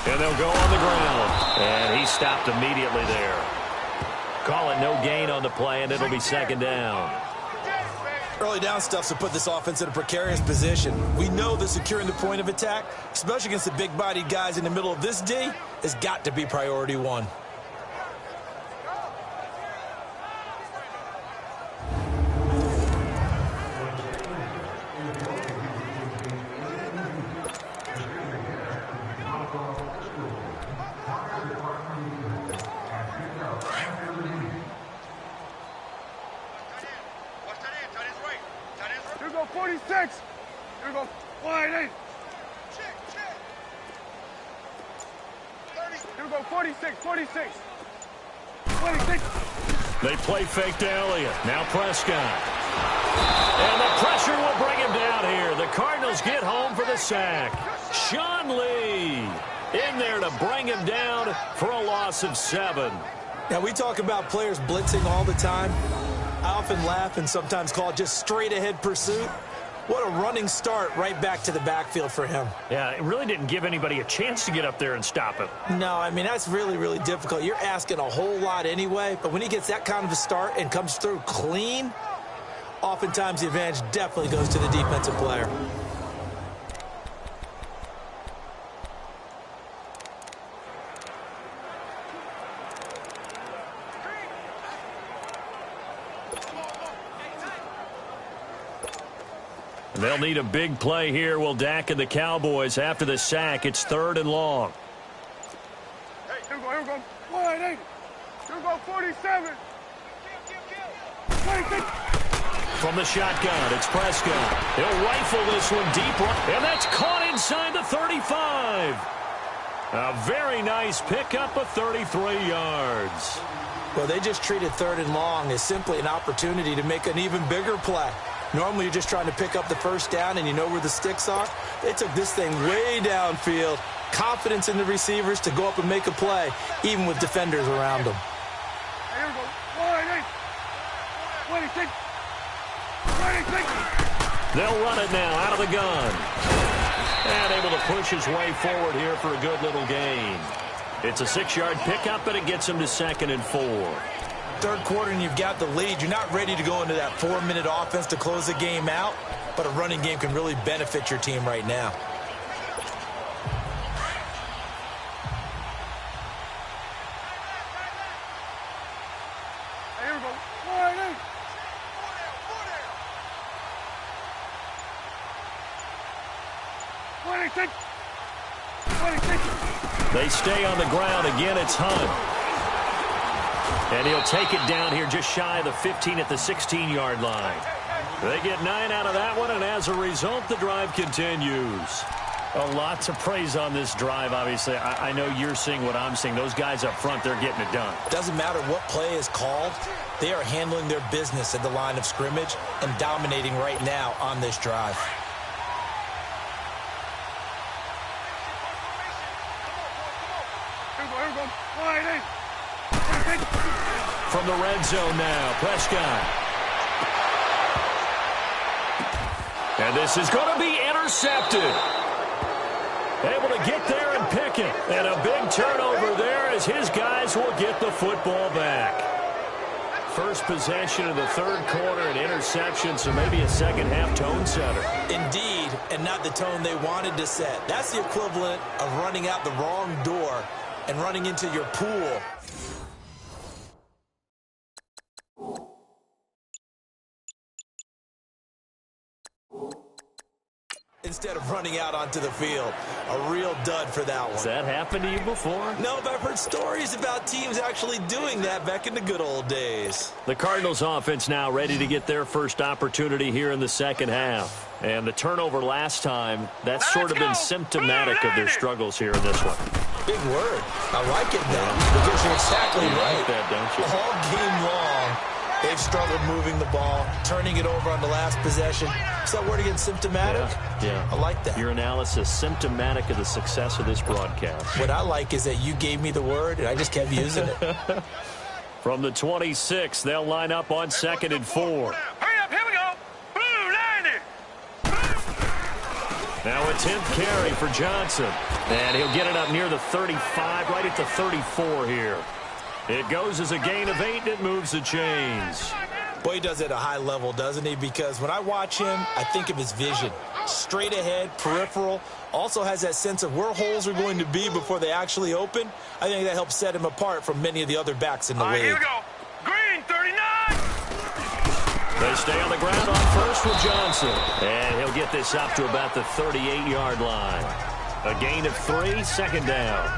And they'll go on the ground. And he stopped immediately there. Call it no gain on the play, and it'll be second down. Early down stuff's to put this offense in a precarious position. We know that securing the point of attack, especially against the big-bodied guys in the middle of this D, has got to be priority 1. Here we go, 46. Here we go, wide 8. Here we go, 46. 26. They play fake to Elliott. Now Prescott. And the pressure will bring him down here. The Cardinals get home for the sack. Sean Lee in there to bring him down for a loss of 7. Now, we talk about players blitzing all the time. I often laugh and sometimes call it just straight-ahead pursuit. What a running start right back to the backfield for him. Yeah, it really didn't give anybody a chance to get up there and stop him. No, I mean, that's really, really difficult. You're asking a whole lot anyway, but when he gets that kind of a start and comes through clean, oftentimes the advantage definitely goes to the defensive player. They'll need a big play here, will Dak and the Cowboys after the sack. It's 3rd and long. 47. 26. From the shotgun, it's Prescott. He'll rifle this one deep, and that's caught inside the 35. A very nice pickup of 33 yards. Well, they just treated 3rd and long as simply an opportunity to make an even bigger play. Normally, you're just trying to pick up the first down, and you know where the sticks are. They took this thing way downfield. Confidence in the receivers to go up and make a play, even with defenders around them. Here we go. 26. 26. They'll run it now out of the gun. And able to push his way forward here for a good little gain. It's a 6-yard pickup, but it gets him to 2nd and 4. 3rd quarter, and you've got the lead. You're not ready to go into that 4-minute offense to close the game out, but a running game can really benefit your team right now. Here we go. 48. 26. 26. They stay on the ground. Again, it's Hunt. And he'll take it down here just shy of the 15 at the 16-yard line. They get 9 out of that one, and as a result, the drive continues. A lot to praise on this drive, obviously. I know you're seeing what I'm seeing. Those guys up front, they're getting it done. Doesn't matter what play is called. They are handling their business at the line of scrimmage and dominating right now on this drive. Here we go. 48. From the red zone now, Prescott. And this is going to be intercepted. Able to get there and pick it. And a big turnover there as his guys will get the football back. First possession of the 3rd quarter, an interception, so maybe a second-half tone setter. Indeed, and not the tone they wanted to set. That's the equivalent of running out the wrong door and running into your pool. Instead of running out onto the field. A real dud for that one. Has that happened to you before? No, but I've heard stories about teams actually doing that back in the good old days. The Cardinals offense now ready to get their first opportunity here in the second half. And the turnover last time, that's sort of been symptomatic of their struggles here in this one. Big word. I like it, though, because you're exactly right. Like that, don't you? All game long, they've struggled moving the ball, turning it over on the last possession. Is that word again, symptomatic? Yeah. I like that. Your analysis, symptomatic of the success of this broadcast. What I like is that you gave me the word, and I just kept using it. From the 26, they'll line up on 2nd and 4. Hurry up, here we go. Blue 90. Now a 10th carry for Johnson. And he'll get it up near the 35, right at the 34 here. It goes as a gain of 8, and it moves the chains. Boy, he does it at a high level, doesn't he? Because when I watch him, I think of his vision. Straight ahead, peripheral. Also has that sense of where holes are going to be before they actually open. I think that helps set him apart from many of the other backs in the league. Here we go. Green 39. They stay on the ground on first with Johnson. And he'll get this up to about the 38-yard line. A gain of 3, 2nd down.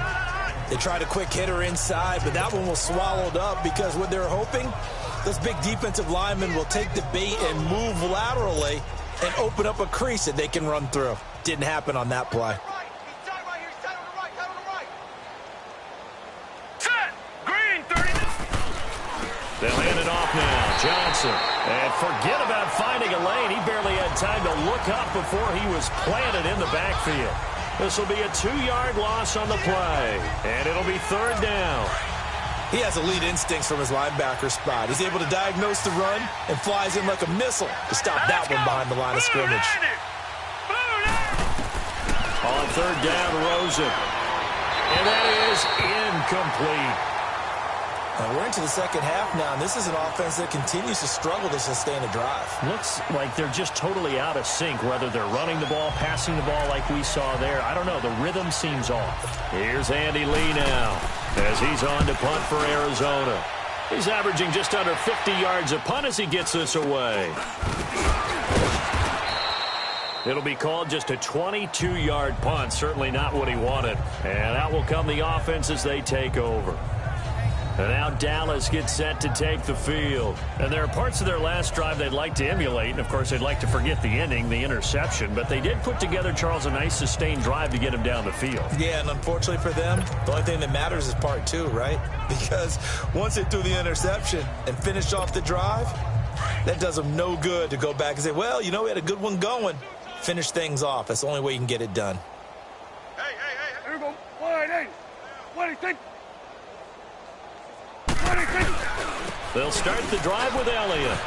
They tried a quick hitter inside, but that one was swallowed up because what they're hoping, those big defensive linemen will take the bait and move laterally and open up a crease that they can run through. Didn't happen on that play. Set. Green 39. They'll hand it off now. Johnson. And forget about finding a lane. He barely had time to look up before he was planted in the backfield. This will be a 2-yard loss on the play. And it'll be 3rd down. He has elite instincts from his linebacker spot. He's able to diagnose the run and flies in like a missile to stop that one behind the line of scrimmage. On 3rd down, Rosen. And that is incomplete. And we're into the second half now, and this is an offense that continues to struggle to sustain a drive. Looks like they're just totally out of sync, whether they're running the ball, passing the ball like we saw there. I don't know. The rhythm seems off. Here's Andy Lee now as he's on to punt for Arizona. He's averaging just under 50 yards a punt as he gets this away. It'll be called just a 22-yard punt. Certainly not what he wanted. And out will come the offense as they take over. And now Dallas gets set to take the field. And there are parts of their last drive they'd like to emulate. And, of course, they'd like to forget the ending, the interception. But they did put together, Charles, a nice sustained drive to get him down the field. Yeah, and unfortunately for them, the only thing that matters is part two, right? Because once they threw the interception and finished off the drive, that does them no good to go back and say, well, you know, we had a good one going. Finish things off. That's the only way you can get it done. Hey, here we go. 180. 26. They'll start the drive with Elliott.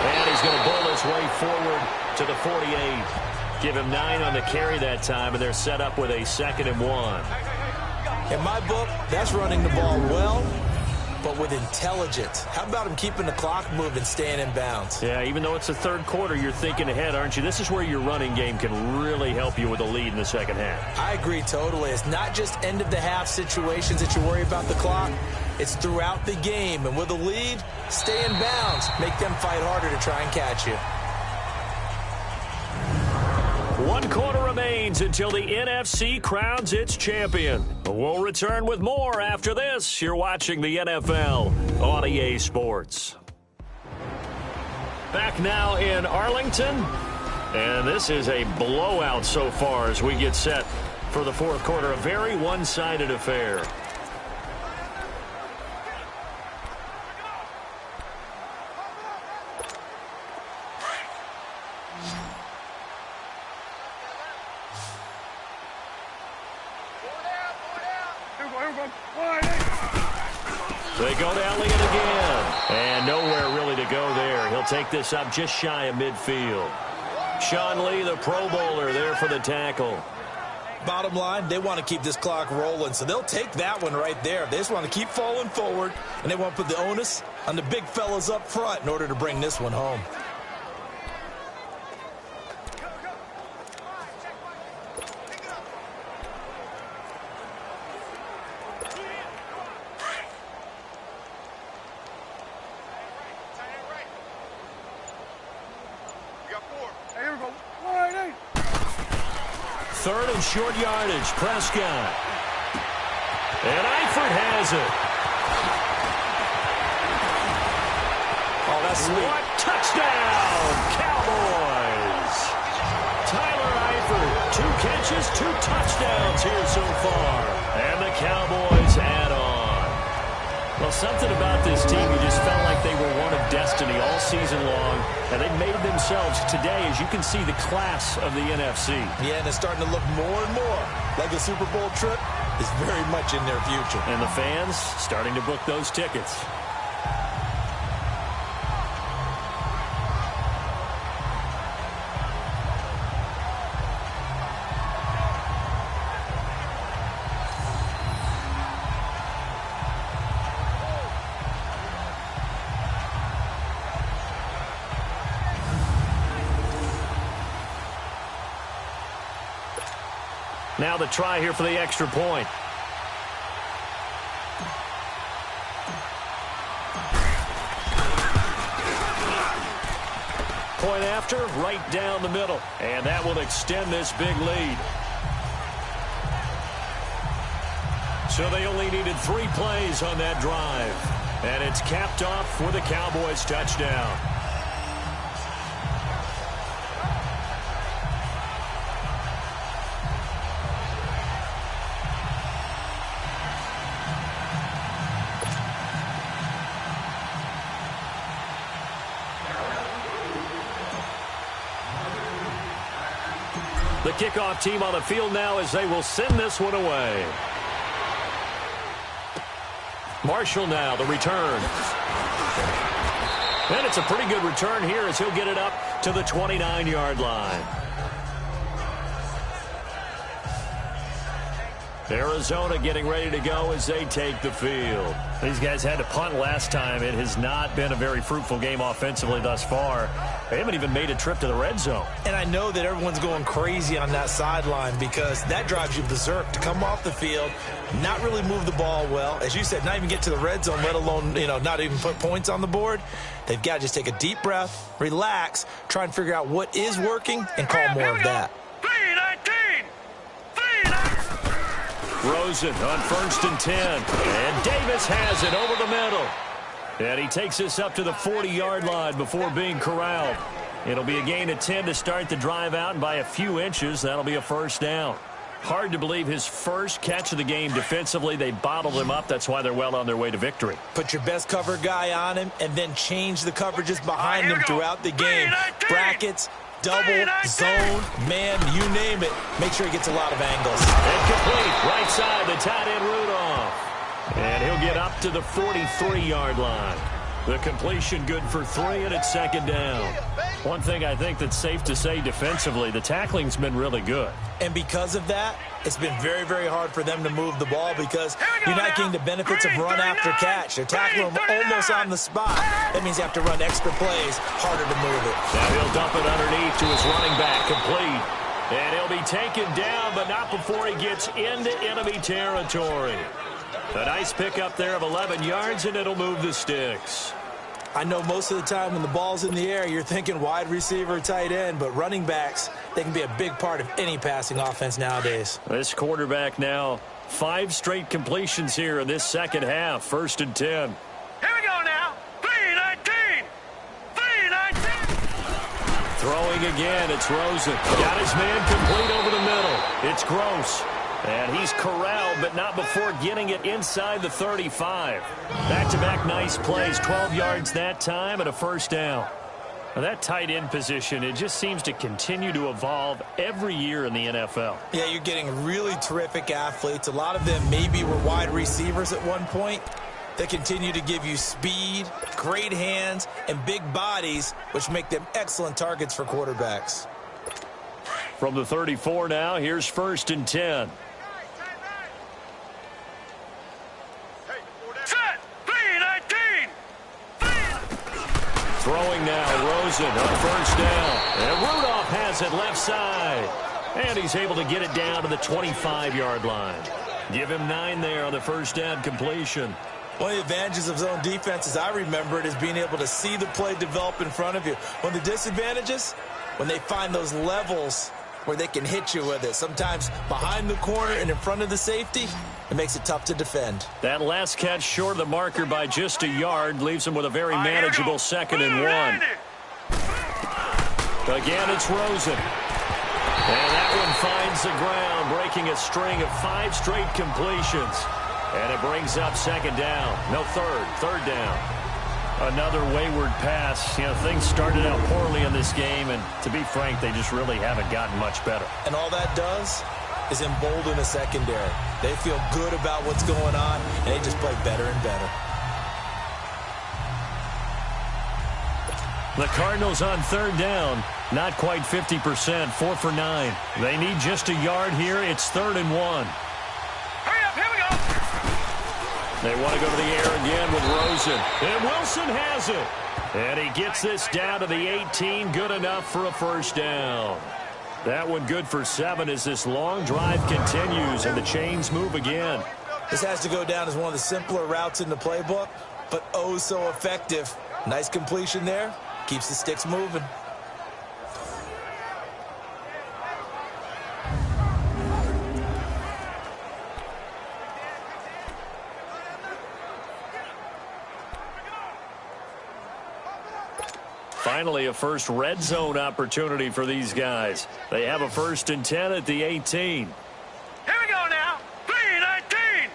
And he's going to bowl his way forward to the 48. Give him 9 on the carry that time, and they're set up with a 2nd and 1. In my book, that's running the ball well, but with intelligence. How about him keeping the clock moving, staying in bounds? Yeah, even though it's the third quarter, you're thinking ahead, aren't you? This is where your running game can really help you with a lead in the second half. I agree totally. It's not just end-of-the-half situations that you worry about the clock. It's throughout the game. And with a lead, stay in bounds. Make them fight harder to try and catch you. 1 quarter remains until the NFC crowns its champion. We'll return with more after this. You're watching the NFL on EA Sports. Back now in Arlington. And this is a blowout so far as we get set for the fourth quarter. A very one-sided affair. They go to Elliott again. And nowhere really to go there. He'll take this up just shy of midfield. Sean Lee, the Pro Bowler, there for the tackle. Bottom line, they want to keep this clock rolling, so they'll take that one right there. They just want to keep falling forward, and they want to put the onus on the big fellas up front in order to bring this one home. Third and short yardage. Prescott. And Eifert has it. Oh, that's sweet. What touchdown, Cowboys. Tyler Eifert, 2 catches, 2 touchdowns here so far. And the Cowboys add on. Well, something about this team, you just felt like they were one of destiny all season long, and they made themselves today, as you can see, the class of the NFC. Yeah, and it's starting to look more and more like a Super Bowl trip is very much in their future. And the fans starting to book those tickets. Now the try here for the extra point. Point after, right down the middle. And that will extend this big lead. So they only needed 3 plays on that drive. And it's capped off with a Cowboys touchdown. The kickoff team on the field now as they will send this one away. Marshall now, the return. And it's a pretty good return here as he'll get it up to the 29-yard line. Arizona getting ready to go as they take the field. These guys had to punt last time. It has not been a very fruitful game offensively thus far. They haven't even made a trip to the red zone. And I know that everyone's going crazy on that sideline because that drives you berserk to come off the field, not really move the ball well. As you said, not even get to the red zone, let alone, not even put points on the board. They've got to just take a deep breath, relax, try and figure out what is working and call more of that. Rosen on 1st and 10. And Davis has it over the middle. And he takes this up to the 40-yard line before being corralled. It'll be a gain of 10 to start the drive out, and by a few inches, that'll be a first down. Hard to believe his first catch of the game defensively. They bottled him up. That's why they're well on their way to victory. Put your best cover guy on him and then change the coverages behind him throughout the game. Brackets, double, zone, man, you name it. Make sure he gets a lot of angles. Incomplete. Right side, the tight end Rudolph. And he'll get up to the 43-yard line. The completion good for 3, and it's 2nd down. One thing I think that's safe to say defensively, the tackling's been really good. And because of that, it's been very, very hard for them to move the ball because you're not getting the benefits of run after catch. They're tackling him almost on the spot. That means you have to run extra plays, harder to move it. Now he'll dump it underneath to his running back, complete. And he'll be taken down, but not before he gets into enemy territory. A nice pickup there of 11 yards, and it'll move the sticks. I know most of the time when the ball's in the air, you're thinking wide receiver, tight end, but running backs, they can be a big part of any passing offense nowadays. This quarterback now, 5 straight completions here in this second half, 1st and 10. Here we go now. 3-19. 3-19. Throwing again, it's Rosen. Got his man complete over the middle. It's Gross. And he's corralled, but not before getting it inside the 35. Back-to-back nice plays, 12 yards that time, and a first down. Now that tight end position, it just seems to continue to evolve every year in the NFL. Yeah, you're getting really terrific athletes. A lot of them maybe were wide receivers at one point. They continue to give you speed, great hands, and big bodies, which make them excellent targets for quarterbacks. From the 34 now, here's 1st and 10. Throwing now, Rosen on 1st down. And Rudolph has it left side. And he's able to get it down to the 25-yard line. Give him 9 there on the first down completion. One of the advantages of zone defense, as I remember it, is being able to see the play develop in front of you. One of the disadvantages, when they find those levels where they can hit you with it. Sometimes behind the corner and in front of the safety, it makes it tough to defend. That last catch short of the marker by just a yard leaves him with a very manageable 2nd and 1. Again, it's Rosen. And that one finds the ground, breaking a string of 5 straight completions. And it brings up 2nd down. No, 3rd down. Another wayward pass. You know, things started out poorly in this game, and to be frank, they just really haven't gotten much better. And all that does is embolden a secondary. They feel good about what's going on, and they just play better and better. The Cardinals on 3rd down. Not quite 50%, 4 for 9. They need just a yard here. It's 3rd and 1. Hurry up, here we go. They want to go to the air again with Rosen. And Wilson has it. And he gets this down to the 18. Good enough for a first down. That one good for 7 as this long drive continues and the chains move again. This has to go down as one of the simpler routes in the playbook, but oh so effective. Nice completion there. Keeps the sticks moving. Finally, a first red zone opportunity for these guys. They have a 1st and 10 at the 18. Here we go now. 3-19.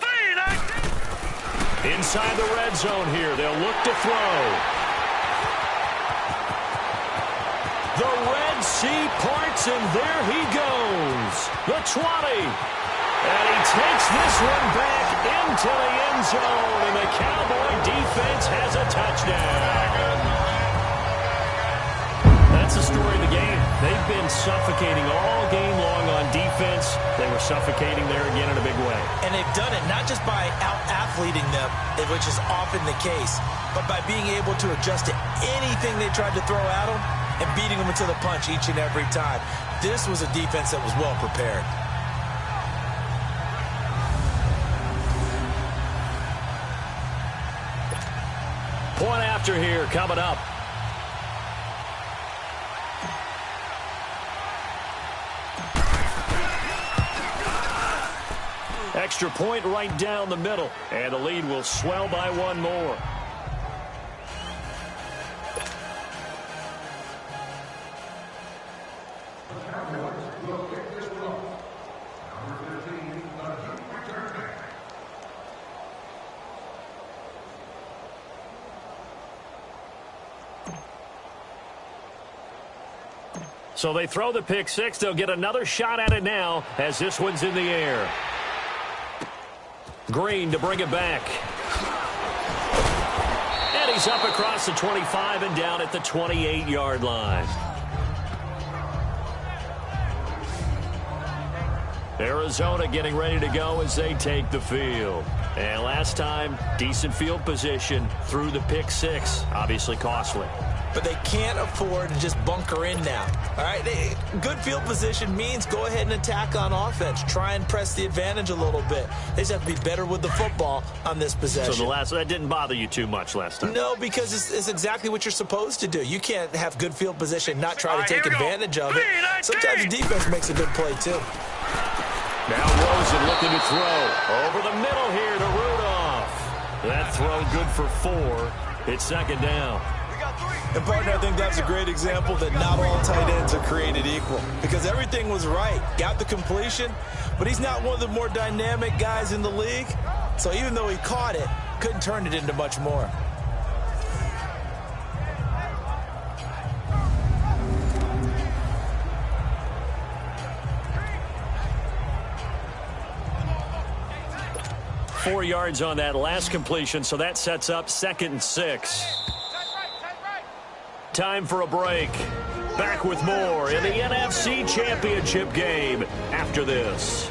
3-19. Inside the red zone here. They'll look to throw. The Red Sea parts, and there he goes. The 20. And he takes this one back into the end zone, and the Cowboy defense has a touchdown. That's the story of the game. They've been suffocating all game long on defense. They were suffocating there again in a big way. And they've done it not just by out-athleting them, which is often the case, but by being able to adjust to anything they tried to throw at them and beating them into the punch each and every time. This was a defense that was well prepared. Point after here coming up. Extra point right down the middle, and the lead will swell by one more. So they throw the pick six. They'll get another shot at it now as this one's in the air. Green to bring it back. And he's up across the 25 and down at the 28-yard line. Arizona getting ready to go as they take the field. And last time, decent field position through the pick six. Obviously costly. But they can't afford to just bunker in now. All right, good field position means go ahead and attack on offense. Try and press the advantage a little bit. They just have to be better with the football on this possession. So that didn't bother you too much last time? No, because it's exactly what you're supposed to do. You can't have good field position, not try to take advantage of it. Sometimes the defense makes a good play, too. Now Rosen looking to throw. Over the middle here to Rudolph. That throw good for 4. It's second down. And, partner, I think that's a great example that not all tight ends are created equal. Because everything was right. Got the completion, but he's not one of the more dynamic guys in the league. So even though he caught it, couldn't turn it into much more. Four yards on that last completion, so that sets up 2nd and 6. Time for a break. Back with more in the NFC Championship game after this.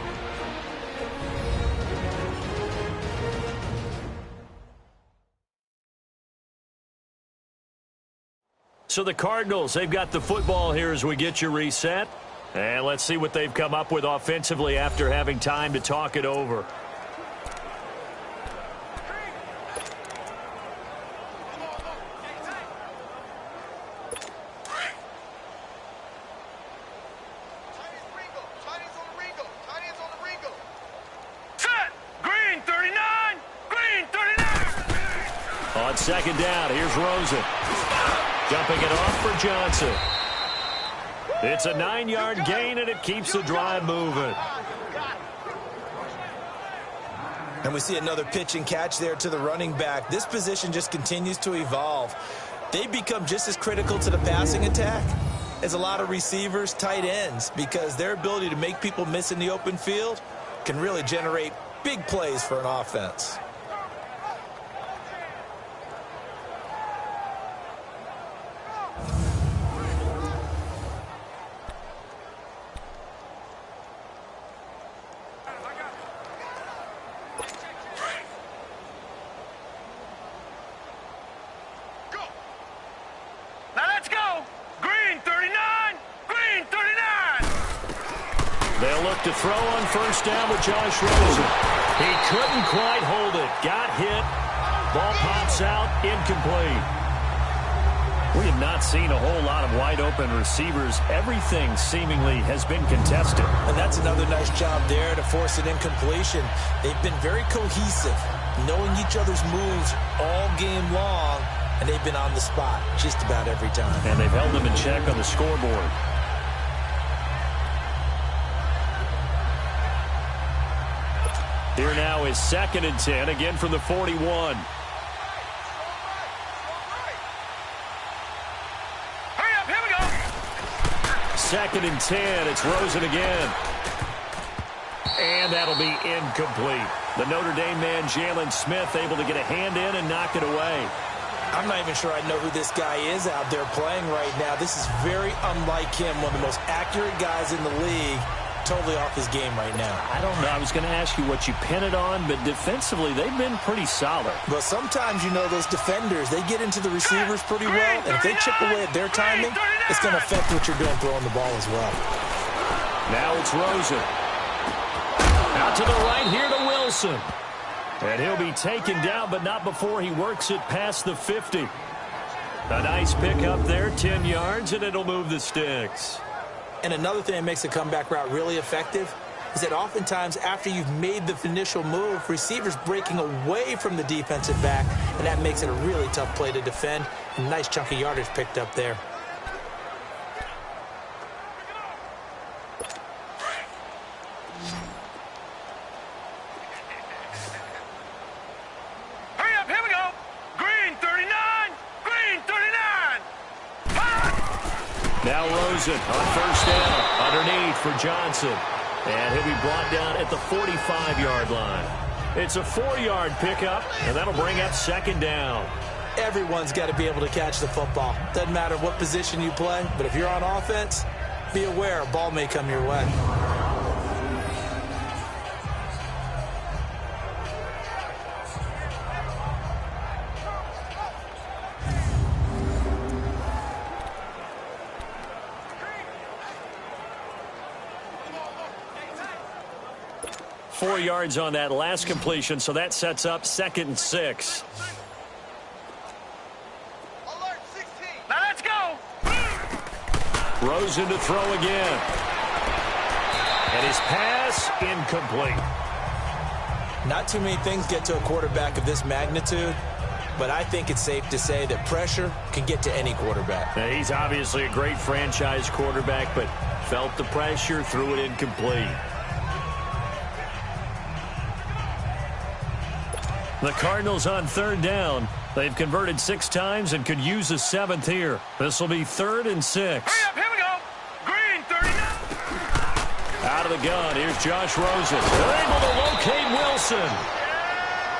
So the Cardinals, they've got the football here as we get you reset. And let's see what they've come up with offensively after having time to talk it over. On second down, here's Rosen. Jumping it off for Johnson. It's a 9-yard gain, and it keeps the drive moving. And we see another pitch and catch there to the running back. This position just continues to evolve. They become just as critical to the passing attack as a lot of receivers, tight ends, because their ability to make people miss in the open field can really generate big plays for an offense. To throw on first down with Josh Rosen. He couldn't quite hold it. Got hit. Ball pops out. Incomplete. We have not seen a whole lot of wide open receivers. Everything seemingly has been contested. And that's another nice job there to force an incompletion. They've been very cohesive, knowing each other's moves all game long, and they've been on the spot just about every time. And they've held them in check on the scoreboard. Here now is 2nd and 10, again from the 41. Hurry up, here we go. 2nd and 10, it's Rosen again. And that'll be incomplete. The Notre Dame man, Jalen Smith, able to get a hand in and knock it away. I'm not even sure I know who this guy is out there playing right now. This is very unlike him, one of the most accurate guys in the league. Totally off his game right now. I don't know. I was going to ask you what you pin it on, but defensively, they've been pretty solid. But sometimes, you know, those defenders, they get into the receivers pretty well, and if they chip away at their timing, it's going to affect what you're doing throwing the ball as well. Now it's Rosen. Out to the right here to Wilson. And he'll be taken down, but not before he works it past the 50. A nice pickup there, 10 yards, and it'll move the sticks. And another thing that makes a comeback route really effective, is that oftentimes after you've made the initial move, receivers breaking away from the defensive back, and that makes it a really tough play to defend. A nice chunk of yardage picked up there. Hurry up, here we go. Green 39, green 39. Now Rosen on first down, underneath for Johnson. And he'll be brought down at the 45-yard line. It's a 4-yard pickup, and that'll bring up second down. Everyone's got to be able to catch the football. Doesn't matter what position you play, but if you're on offense, be aware a ball may come your way. Four yards on that last completion, so that sets up 2nd and 6. Alert 16. Now let's go. Rosen to throw again. And his pass incomplete. Not too many things get to a quarterback of this magnitude, but I think it's safe to say that pressure can get to any quarterback. Now, he's obviously a great franchise quarterback, but felt the pressure, threw it incomplete. The Cardinals on 3rd down. They've converted 6 times and could use a 7th here. This will be 3rd and 6. Hurry up, here we go. Green 39. Out of the gun, here's Josh Rosen. They're able to locate Wilson.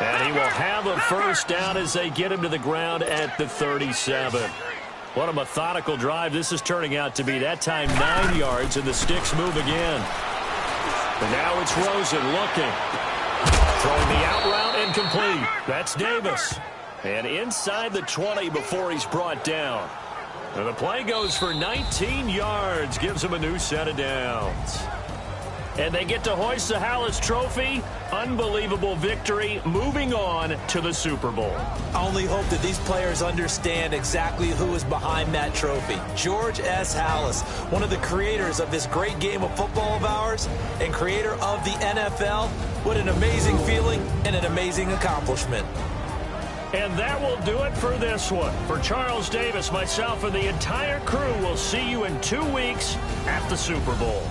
And he will have a first down as they get him to the ground at the 37. What a methodical drive this is turning out to be. That time 9 yards, and the sticks move again. And now it's Rosen looking. Throwing the out route incomplete. That's Davis. And inside the 20 before he's brought down. And the play goes for 19 yards. Gives him a new set of downs. And they get to hoist the Hallis Trophy. Unbelievable victory. Moving on to the Super Bowl. I only hope that these players understand exactly who is behind that trophy. George S. Hallis, one of the creators of this great game of football of ours and creator of the NFL. What an amazing feeling and an amazing accomplishment. And that will do it for this one. For Charles Davis, myself, and the entire crew, we'll see you in 2 weeks at the Super Bowl.